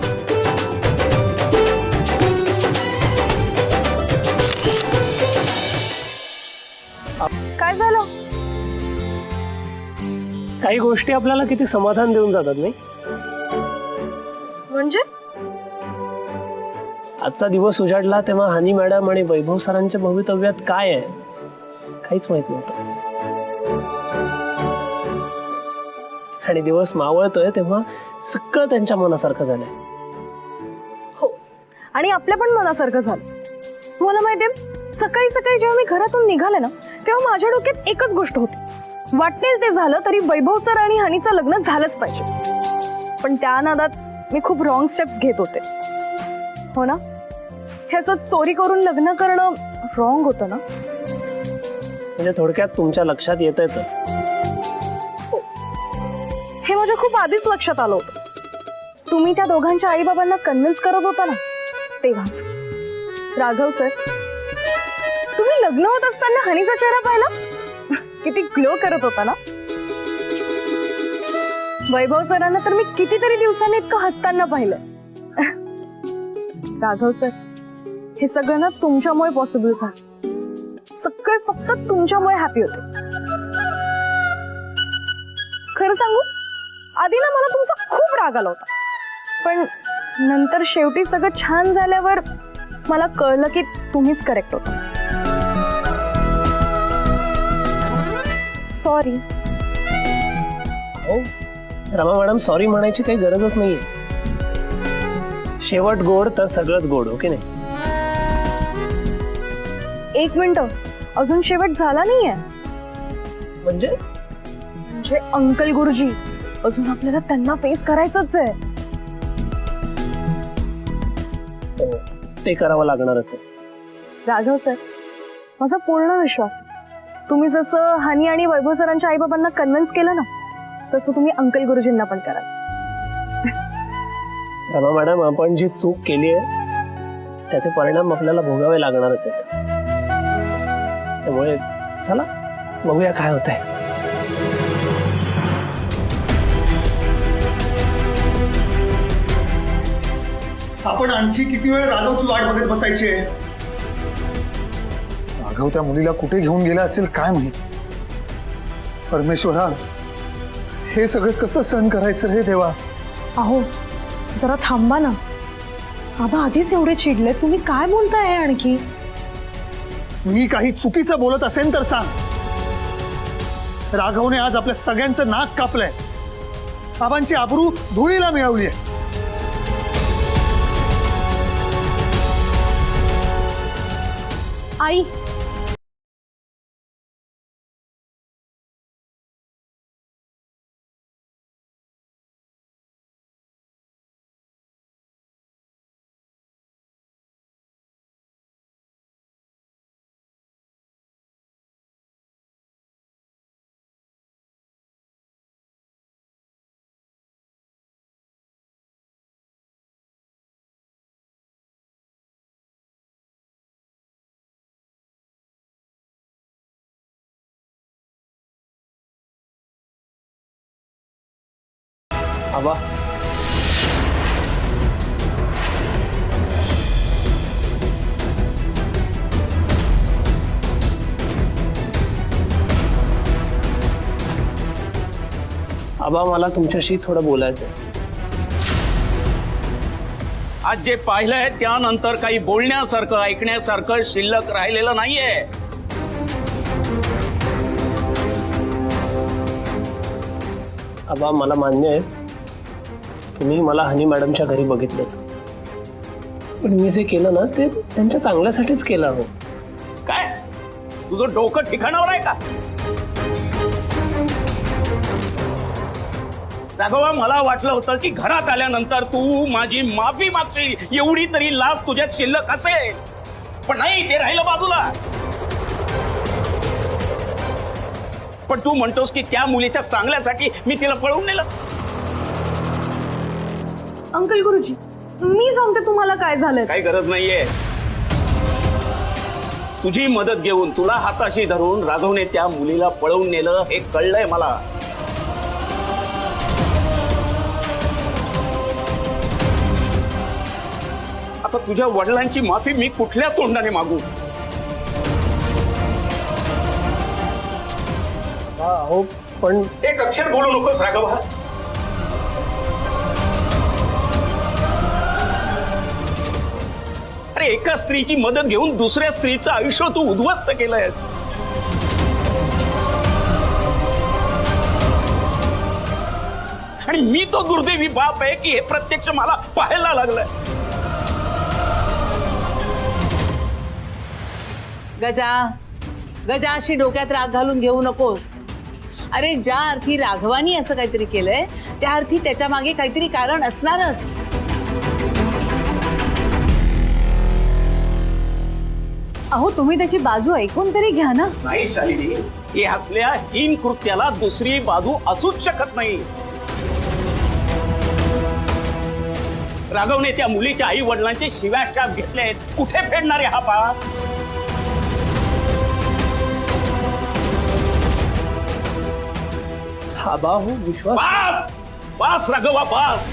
काय झालं? काही गोष्टी आपल्याला किती समाधान देऊन जातात नाही? म्हणजे आजचा दिवस उजाडला तेव्हा हनी मॅडम आणि वैभव सरांच्या भवितव्यात काय आहे काहीच माहित नव्हतं. आणि दिवस मावळतोय तेव्हा सगळं त्यांच्या मनासारखं झालंय. हो, आणि आपल्या पण मनासारखं झालं. तुम्हाला माहितीये, सकाळी सकाळी जेव्हा मी घरातून निघाले ना, तेव्हा माझ्या डोक्यात एकच गोष्ट होती. वाटेल ते झालं तरी वैभव सर आणि हनीचं लग्न झालंच पाहिजे. पण त्या नादात मी खूप रॉंग स्टेप्स घेत होते. हो ना, हे असं चोरी करून लग्न करणं रॉंग होतं ना. म्हणजे थोडक्यात तुमच्या लक्षात येत आहे तर हे माझ्या खूप आधीच लक्षात आलं होतं. तुम्ही त्या दोघांच्या आई बाबांना कन्व्हिन्स करत होता ना, तेव्हाच. राघव सर, तुम्ही लग्न होत असताना हनीचा चेहरा पाहिला, किती ग्लो करत होता ना. वैभव सरांना तर मी कितीतरी दिवसांनी इतकं हसताना पाहिलं. राघव सर, हे सगळं ना तुमच्यामुळे पॉसिबल झालं. सगळे फक्त तुमच्यामुळे हॅपी होते. खरं सांगू, आधी ना मला तुमचा खूप राग आला होता, पण नंतर शेवटी सगळं छान झाल्यावर मला कळलं की तुम्हीच करेक्ट होता. सॉरी. हो रमा मॅडम, सॉरी म्हणायची काही गरजच नाहीये. शेवट गोड तर सगळंच गोड, ओके नाही? एक मिनिट, अजून शेवट झाला नाहीये. म्हणजे अंकल गुरुजी, अजून आपल्याला त्यांना फेस करायचंच आहे. ते करावं लागणारच आहे. राघव सर, माझा पूर्ण विश्वास आहे. तुम्ही जसं हनी आणि वैभव सरांच्या आई बाबांना कन्व्हिन्स केलं ना, तसं तुम्ही अंकल गुरुजींना पण कराल. रमा मॅडम, आपण जी चूक केली आहे त्याचे परिणाम आपल्याला भोगावे लागणारच आहेत. त्यामुळे चला बघूया काय होतंय. आपण आणखी किती वेळ राघवची वाट बघत बसायची आहे? राघव त्या मुलीला कुठे घेऊन गेला असेल काय माहित. परमेश्वरा, हे सगळं कसं सहन करायचं रे देवा. अहो जरा थांबा ना. बाबा आधीच एवढे चिडले, तुम्ही काय बोलताय आणखी? मी काही चुकीचं बोलत असेल तर सांग. राघवने आज आपल्या सगळ्यांचं नाक कापलंय. बाबांची आबरू धुळीला मिळवली आहे. आई, आबा, आबा मला तुमच्याशी थोडं बोलायचं आहे. आज जे पाहिलंय त्यानंतर काही बोलण्यासारखं ऐकण्यासारखं शिल्लक राहिलेलं नाहीये. आबा मला मान्य आहे, तुम्ही मला हनी मॅडमच्या घरी बघितलं, पण मी जे केलं ना ते त्यांच्या चांगल्यासाठीच केलं. हो काय तुझं डोकं ठिकाणावर आहे का? राघवा, मला वाटलं होतं की घरात आल्यानंतर तू माझी माफी मागशील, एवढी तरी लाज तुझ्यात शिल्लक असेल, पण नाही, ते राहिलं बाजूला. पण तू म्हणतोस की त्या मुलीच्या चांगल्यासाठी मी तिला पळवून नेलं. अंकल गुरुजी, मी सांगते तुम्हाला काय झालंय. काही गरज नाहीये. तुझी मदत घेऊन, तुला हाताशी धरून राघवने त्या मुलीला पळवून नेलं हे कळलंय मला. आता तुझ्या वडिलांची माफी मी कुठल्या तोंडाने मागू? हो पण एक अक्षर बोलू नकोस राघवा. अरे एका स्त्रीची मदत घेऊन दुसऱ्या स्त्रीचं आयुष्य तू उद्ध्वस्त केलंय. आणि मी तो दुर्दैवी बाप आहे की हे प्रत्यक्ष मला पाहायला लागलंय. गजा अशी डोक्यात राग घालून घेऊ नकोस. अरे ज्या अर्थी राघवानी असं काहीतरी केलंय त्या अर्थी त्याच्या मागे काहीतरी कारण असणारच. अहो तुम्ही त्याची बाजू ऐकून तरी घ्या ना. नाही शालिनी, हे असल्या हीन कृत्याला दुसरी बाजू असूच शकत नाही. राघवने त्या मुलीच्या आई वडिलांचे शिव्याशाप घेतलेत. कुठे फेडणारे हा पाप? आबा हो विश्वास. बास बास राघवा बास.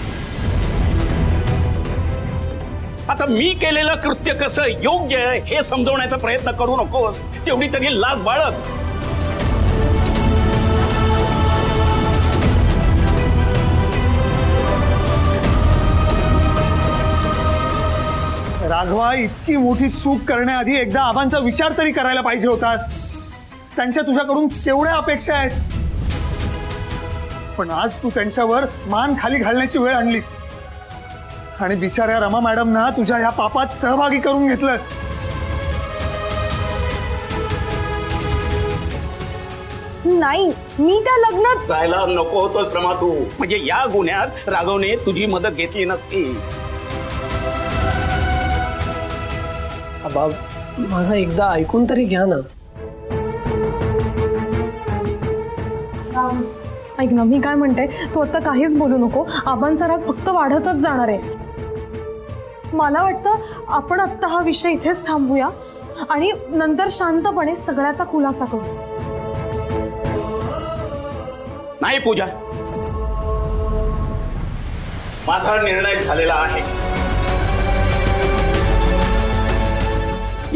आता मी केलेलं कृत्य कसं योग्य आहे हे समजवण्याचा प्रयत्न करू नकोस. तेवढी तरी लाज बाळग. राघवा, इतकी मोठी चूक करण्याआधी एकदा आबांचा विचार तरी करायला पाहिजे होतास. त्यांच्या तुझ्याकडून केवढ्या अपेक्षा आहेत, पण आज तू त्यांच्यावर मान खाली घालण्याची वेळ आणलीस आणि बिचाऱ्या रमा मॅडमना तुझ्या ह्या पापात सहभागी करून घेतलंस. नाही, मी त्या लग्नात जायला नको होतोस रमा तू. म्हणजे या गुन्ह्यात राघवने तुझी मदत घेतली नसती. आबा माझं एकदा ऐकून तरी घ्या ना. ऐक ना, मी काय म्हणते, तू आता काहीच बोलू नको. आबांचा राग फक्त वाढतच जाणार आहे. मला वाटतं आपण आत्ता हा विषय इथेच थांबूया आणि नंतर शांतपणे सगळ्याचा खुलासा करू. नाही पूजा, माझा निर्णय झालेला आहे.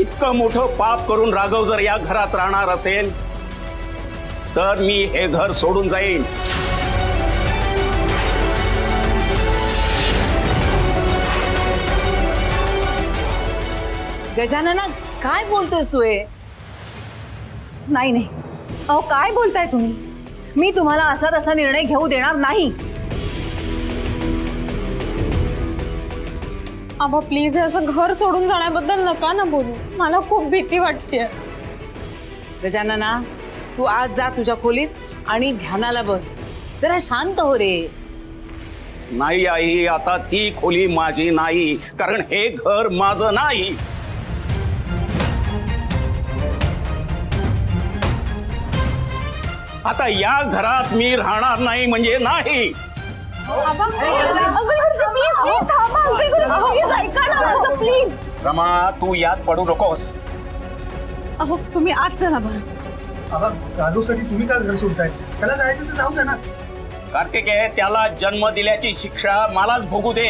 इतकं मोठं पाप करून राघव जर या घरात राहणार असेल तर मी हे घर सोडून जाईन. गजानना काय बोलतोयस तू? हे नाही नाही. अहो काय बोलताय तुम्ही? मी तुम्हाला असा तसा निर्णय घेऊ देणार नाही. आबा प्लीज, हे असं घर सोडून जाण्याबद्दल नका ना बोलू. मला खूप भीती वाटते. गजानना तू आज जा तुझ्या खोलीत आणि ध्यानाला बस. जरा शांत हो रे. नाही आई, आता ती खोली माझी नाही, कारण हे घर माझं नाही. आता या घरात मी राहणार नाही म्हणजे नाही. रमा, तू यात पडू नकोस. अहो तुम्ही आज चला बरं. राघवसाठी तुम्ही काय घर सोडताय? त्याला जायचं तर जाऊ द्या ना. कार्तिक आहे, त्याला जन्म दिल्याची शिक्षा मलाच भोगू दे.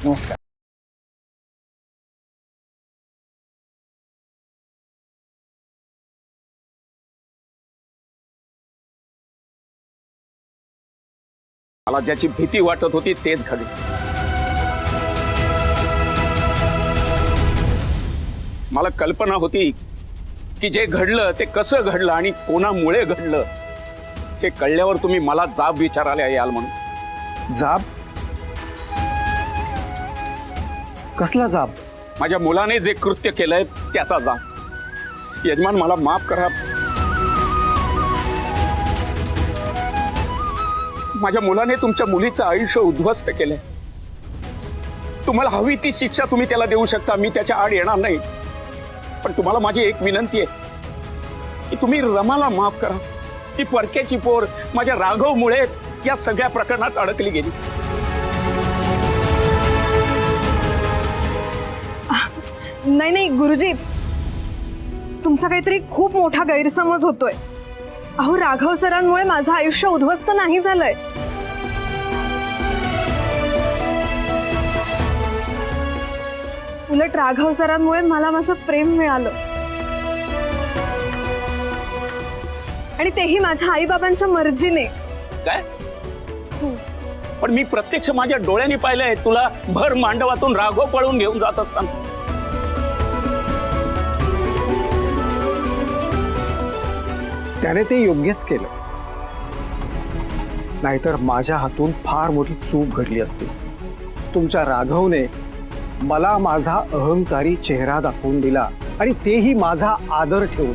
नमस्कार. मला ज्याची भीती वाटत होती तेच घडलं. मला कल्पना होती की जे घडलं ते कसं घडलं आणि कोणामुळे घडलं हे कळल्यावर तुम्ही मला जाब विचारायला याल म्हणून. जाब? कसला जाब? माझ्या मुलाने जे कृत्य केलंय त्याचा जाब. यजमान, मला माफ करा. माझ्या मुलाने तुमच्या मुलीचं आयुष्य उद्ध्वस्त केलंय. तुम्हाला हवी ती शिक्षा तुम्ही त्याला देऊ शकता, मी त्याच्या आड येणार नाही. पण तुम्हाला माझी एक विनंती आहे की तुम्ही रमाला माफ करा. ती परक्याची पोर माझ्या राघवमुळे या सगळ्या प्रकरणात अडकली गेली. नाही नाही गुरुजी, तुमचा काहीतरी खूप मोठा गैरसमज होतोय. अहो राघव सरांमुळे माझं आयुष्य उद्ध्वस्त नाही झालंय. उलट राघव सरांमुळे मला माझं प्रेम मिळालं आणि तेही माझ्या आईबाबांच्या मर्जीने. काय? पण मी प्रत्यक्ष माझ्या डोळ्यांनी पाहिलंय तुला भर मांडवातून राघव पळून घेऊन जात असताना. त्याने ते योग्यच केलं, नाहीतर माझ्या हातून फार मोठी चूक घडली असती. तुमच्या राघवने मला माझा अहंकारी चेहरा दाखवून दिला आणि तेही माझा आदर ठेवून.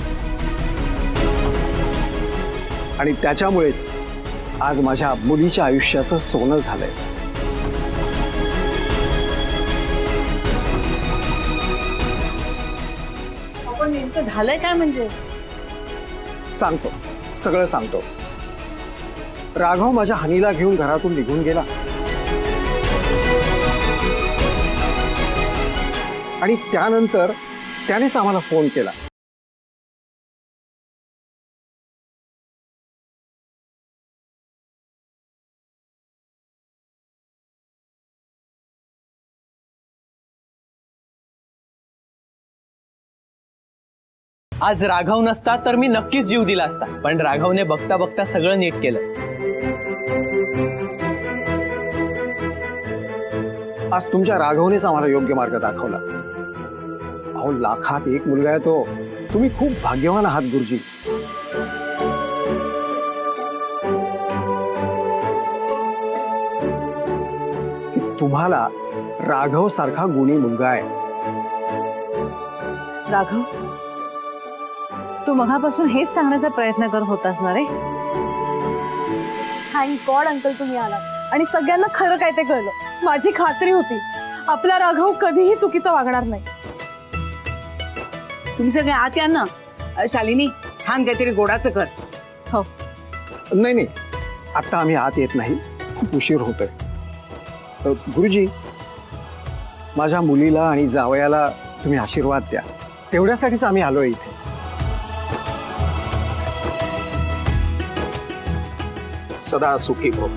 आणि त्याच्यामुळेच आज माझ्या मुलीच्या आयुष्याचं सोनं झालंय. आपण नेमकं झालंय काय म्हणजे? सांगतो, सगळं सांगतो. राघव माझ्या हनीला घेऊन घरातून निघून गेला आणि त्यानंतर त्यानेच आम्हाला फोन केला. आज राघव नसता तर मी नक्कीच जीव दिला असता, पण राघवने बघता बघता सगळं नीट केलं. आज तुमच्या राघवनेच आम्हाला योग्य मार्ग दाखवला. अहो, लाखात एक मुलगा आहे तो. तुम्ही खूप भाग्यवान आहात गुरुजी. की तुम्हाला राघव सारखा गुणी मुलगा आहे. राघव, तू मगापासून हेच सांगण्याचा प्रयत्न करत होतास ना रे? थँक गॉड अंकल तुम्ही आलात आणि सगळ्यांना खरं काय ते कळलं. माझी खात्री होती आपला राघव कधीही चुकीचा वागणार नाही. तुम्ही सगळे आत या ना. शालिनी, छान काहीतरी गोडाचं कर. नाही नाही, आता आम्ही आत येत नाही, खूप उशीर होतोय. गुरुजी, माझ्या मुलीला आणि जावयाला तुम्ही आशीर्वाद द्या, तेवढ्यासाठीच आम्ही आलोय इथे. सदा सुखी भव.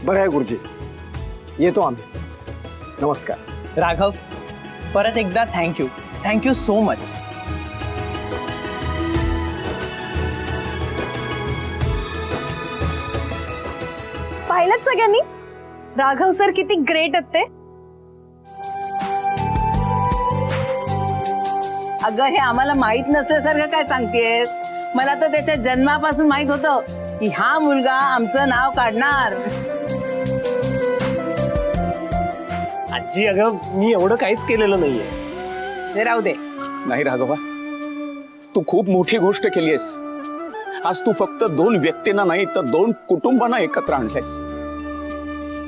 बरं आहे गुरुजी, येतो आम्ही. नमस्कार. राघव, परत एकदा थँक्यू. Thank you so much. पाहिलं सगळ्यांनी राघव सर किती ग्रेट आहेत ते. अगं, हे आम्हाला माहित नसल्यासारखं काय सांगतेस? मला तर त्याच्या जन्मापासून माहित होतं की हा मुलगा आमचं नाव काढणार. आजी, अगं मी एवढं काहीच केलेलं नाहीये. ते राहू दे. नाही राघवा, तू खूप मोठी गोष्ट केलीयस. आज तू फक्त 2 व्यक्तींना नाही तर 2 कुटुंबांना एकत्र आणलेस.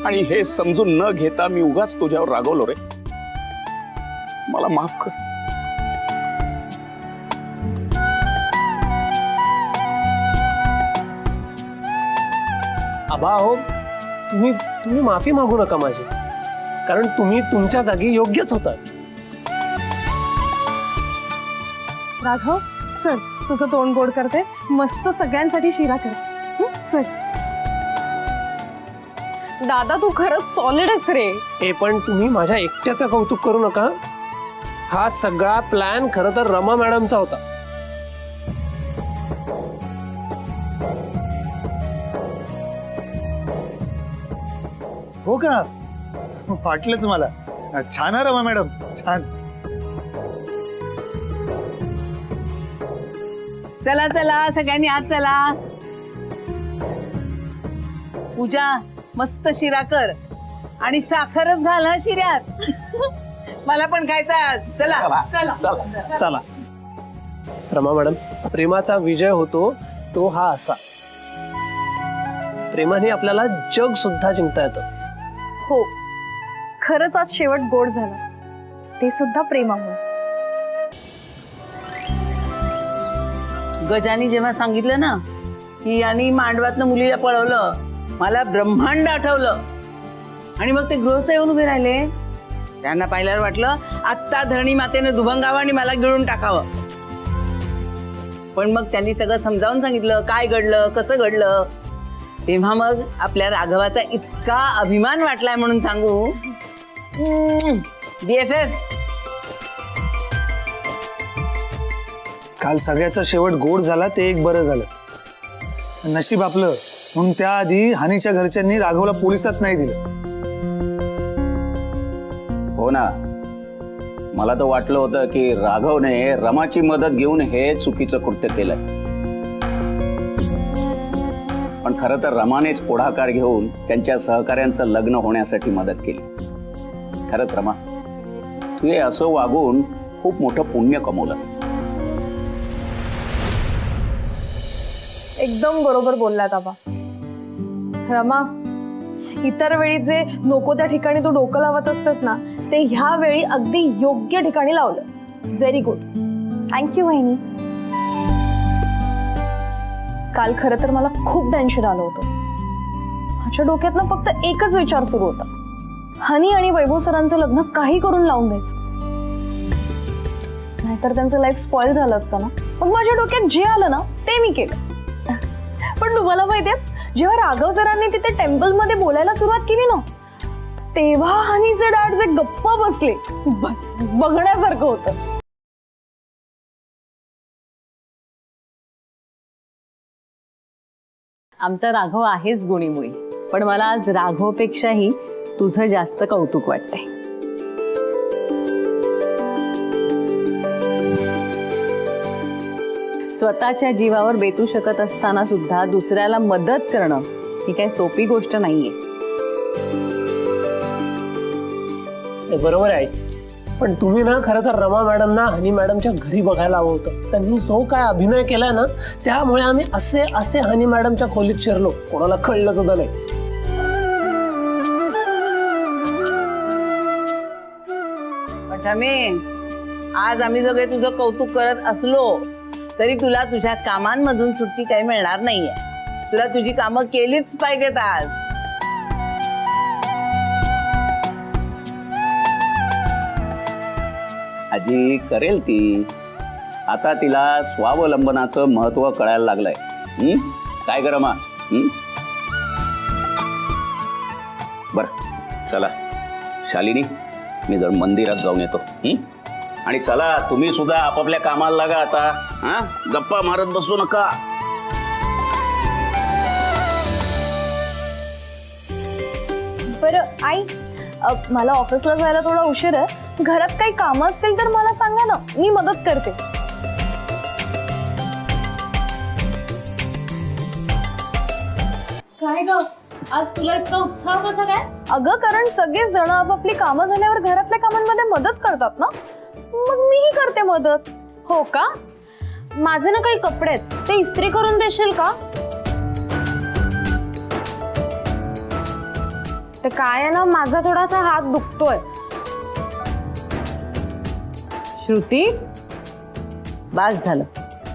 आणि हे समजून न घेता मी उगाच तुझ्यावर रागवलो रे. मला माफ कर. आबा हो, तुम्ही माफी मागू नका माझी, कारण तुम्ही तुमच्या जागी योग्यच होता. राघव, चल तुझं तोंड गोड करते, मस्त सगळ्यांसाठी शिरा कर. चल. दादा तू खरंच सॉलिड आहेस रे. हे पण तुम्ही माझ्या एकट्याचं कौतुक करू नका. हा सगळा प्लॅन खरं तर रमा मॅडमचा होता. हो का? वाटलंच मला. छान आहे रमा मॅडम, छान. चला चला, सगळ्यांनी आत चला. पूजा, मस्त शिरा कर आणि साखरच घाल हा शिऱ्यात. मला पण खायचा आज. चला चला. चला. रमा मॅडम, प्रेमाचा विजय होतो तो हा असा. प्रेमाने आपल्याला जग सुद्धा जिंकता येतं. हो, खरंच आज शेवट गोड झाला, ते सुद्धा प्रेमामुळे. गजानी जेव्हा सांगितलं ना की यांनी मांडवातनं मुलीला पळवलं, मला ब्रह्मांड आठवलं. आणि मग ते गृहस्थ येऊन उभे राहिले. त्यांना पाहिल्यावर वाटलं आत्ता धरणी मातेने दुभंगावं आणि मला गिळून टाकावं. पण मग त्यांनी सगळं समजावून सांगितलं, काय घडलं, कसं घडलं. तेव्हा मग आपल्या राघवाचा इतका अभिमान वाटलाय म्हणून सांगू. BFF. काल सगळ्याचा शेवट गोड झाला, ते एक बरं झालं. नशीब आपलं म्हणून त्याआधी हानीच्या घरच्यांनी राघवला पोलिसात नाही दिलं. हो ना, मला तर वाटलं होतं की राघवने रमाची मदत घेऊन हे चुकीचं कृत्य केलंय, पण खरं तर रमानेच पुढाकार घेऊन त्यांच्या सहकाऱ्यांचं लग्न होण्यासाठी मदत केली. खरंच रमा, तू हे असं वागून खूप मोठं पुण्य कमवलंस. एकदम बरोबर बोललात आबा. रमा, इतर वेळी जे नको त्या ठिकाणी तू डोकं लावत असतेस ना, ते ह्या वेळी अगदी योग्य ठिकाणी लावलं. Very good. थँक्यू वहिनी. काल खरं तर मला खूप टेन्शन आलं होतं. माझ्या डोक्यातनं फक्त एकच विचार सुरू होता, हनी आणि वैभव सरांचं लग्न काही करून लावून द्यायचं, नाहीतर त्यांचं लाईफ स्पॉइल झालं असतं ना. मग माझ्या डोक्यात जे आलं ना ते मी केलं. पण तुम्हाला माहितीये, जेव्हा राघव सरांनी तिथे टेम्पल मध्ये बोलायला सुरुवात केली ना, तेव्हा हनीचे डॅड जे गप्प बसले, बस बघण्यासारखं होतं. आमचा राघव आहेच गुणीमुळी, पण मला आज राघवपेक्षाही तुझं जास्त कौतुक वाटतंय. स्वतःच्या जीवावर बेतू शकत असताना सुद्धा दुसऱ्याला मदत करणं ही काही सोपी गोष्ट नाहीये. ते बरोबर आहे, पण तुम्ही ना खरं तर रमा मॅडमना हनी मॅडमच्या घरी बघायला हवं होतं. त्यांनी जो काय अभिनय केलाय ना, त्यामुळे आम्ही असे असे हनी मॅडमच्या खोलीत शिरलो, कोणाला कळलं सुद्धा नाही. आज आम्ही सगळे तुझं कौतुक करत असलो तरी तुला तुझ्या कामांमधून सुट्टी काही मिळणार नाहीये. तुला तुझी कामं केलीच पाहिजेत आज. आजी करेल ती. आता तिला स्वावलंबनाचं महत्व कळायला लागलंय. काय ग रमा? बर चला शालिनी, मी जर मंदिरात जाऊन येतो. आणि चला तुम्ही सुद्धा आपापल्या कामाला लागा आता. हा, गप्पा मारत बसू नका. बरं आई, मला ऑफिसला जायला थोडा उशीर आहे. घरात काही कामं असतील तर मला सांगा ना, मी मदत करते. काय ग, आज तुला इतका उत्साह कसा काय? अगं, कारण सगळे जण आपापली कामं झाल्यावर घरातल्या कामांमध्ये मदत करतात ना, मग मीही करते मदत. हो का? माझे ना काही कपडे आहेत, ते इस्त्री करून देशील का? ते काय आहे ना, माझा थोडासा हात दुखतोय. श्रुती, बास झालं.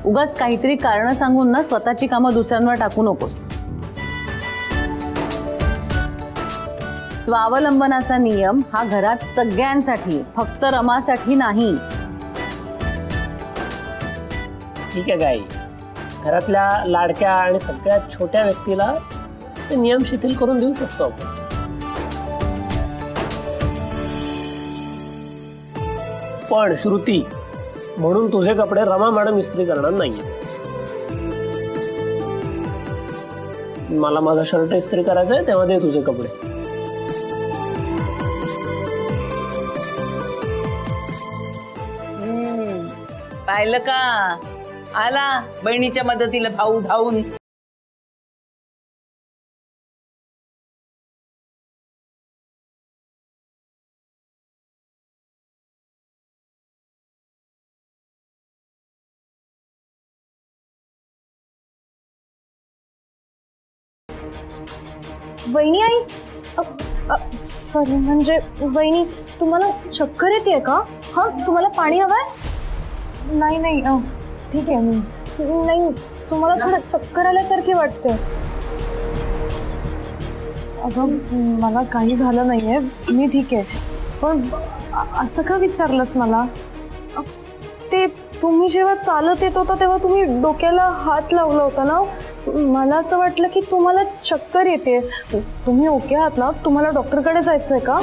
उगाच काहीतरी कारण सांगून ना स्वतःची कामं दुसऱ्यांवर टाकू नकोस. स्वावलंबनाचा नियम हा घरात सगळ्यांसाठी, फक्त रमासाठी नाही. ठीक आहे गाई, घरातल्या लाडक्या आणि सगळ्यात छोट्या व्यक्तीला असे नियम शिथिल करून देऊ शकतो आपण. पण श्रुती, म्हणून तुझे कपडे रमा मॅडम इस्त्री करणार नाहीये. मला माझा शर्ट इस्त्री करायचा आहे, तेव्हा दे तुझे कपडे. पाहिलं का, आला बहिणीच्या मदतीला भाऊ धावून. वहिनी, आई, सॉरी, म्हणजे वहिनी, तुम्हाला चक्कर येते का? हा, तुम्हाला पाणी हवंय? नाही नाही, ठीक आहे. नाही, तुम्हाला थोडं चक्कर आल्यासारखी वाटते. अगं, मला काही झालं नाहीये, मी ठीक आहे. पण असं का विचारलंस मला? ते तुम्ही जेव्हा चालत येत होता तेव्हा तुम्ही डोक्याला हात लावला होता ना, मला असं वाटलं की तुम्हाला चक्कर येते. तुम्ही ओके आहात ना? तुम्हाला डॉक्टरकडे जायचंय का?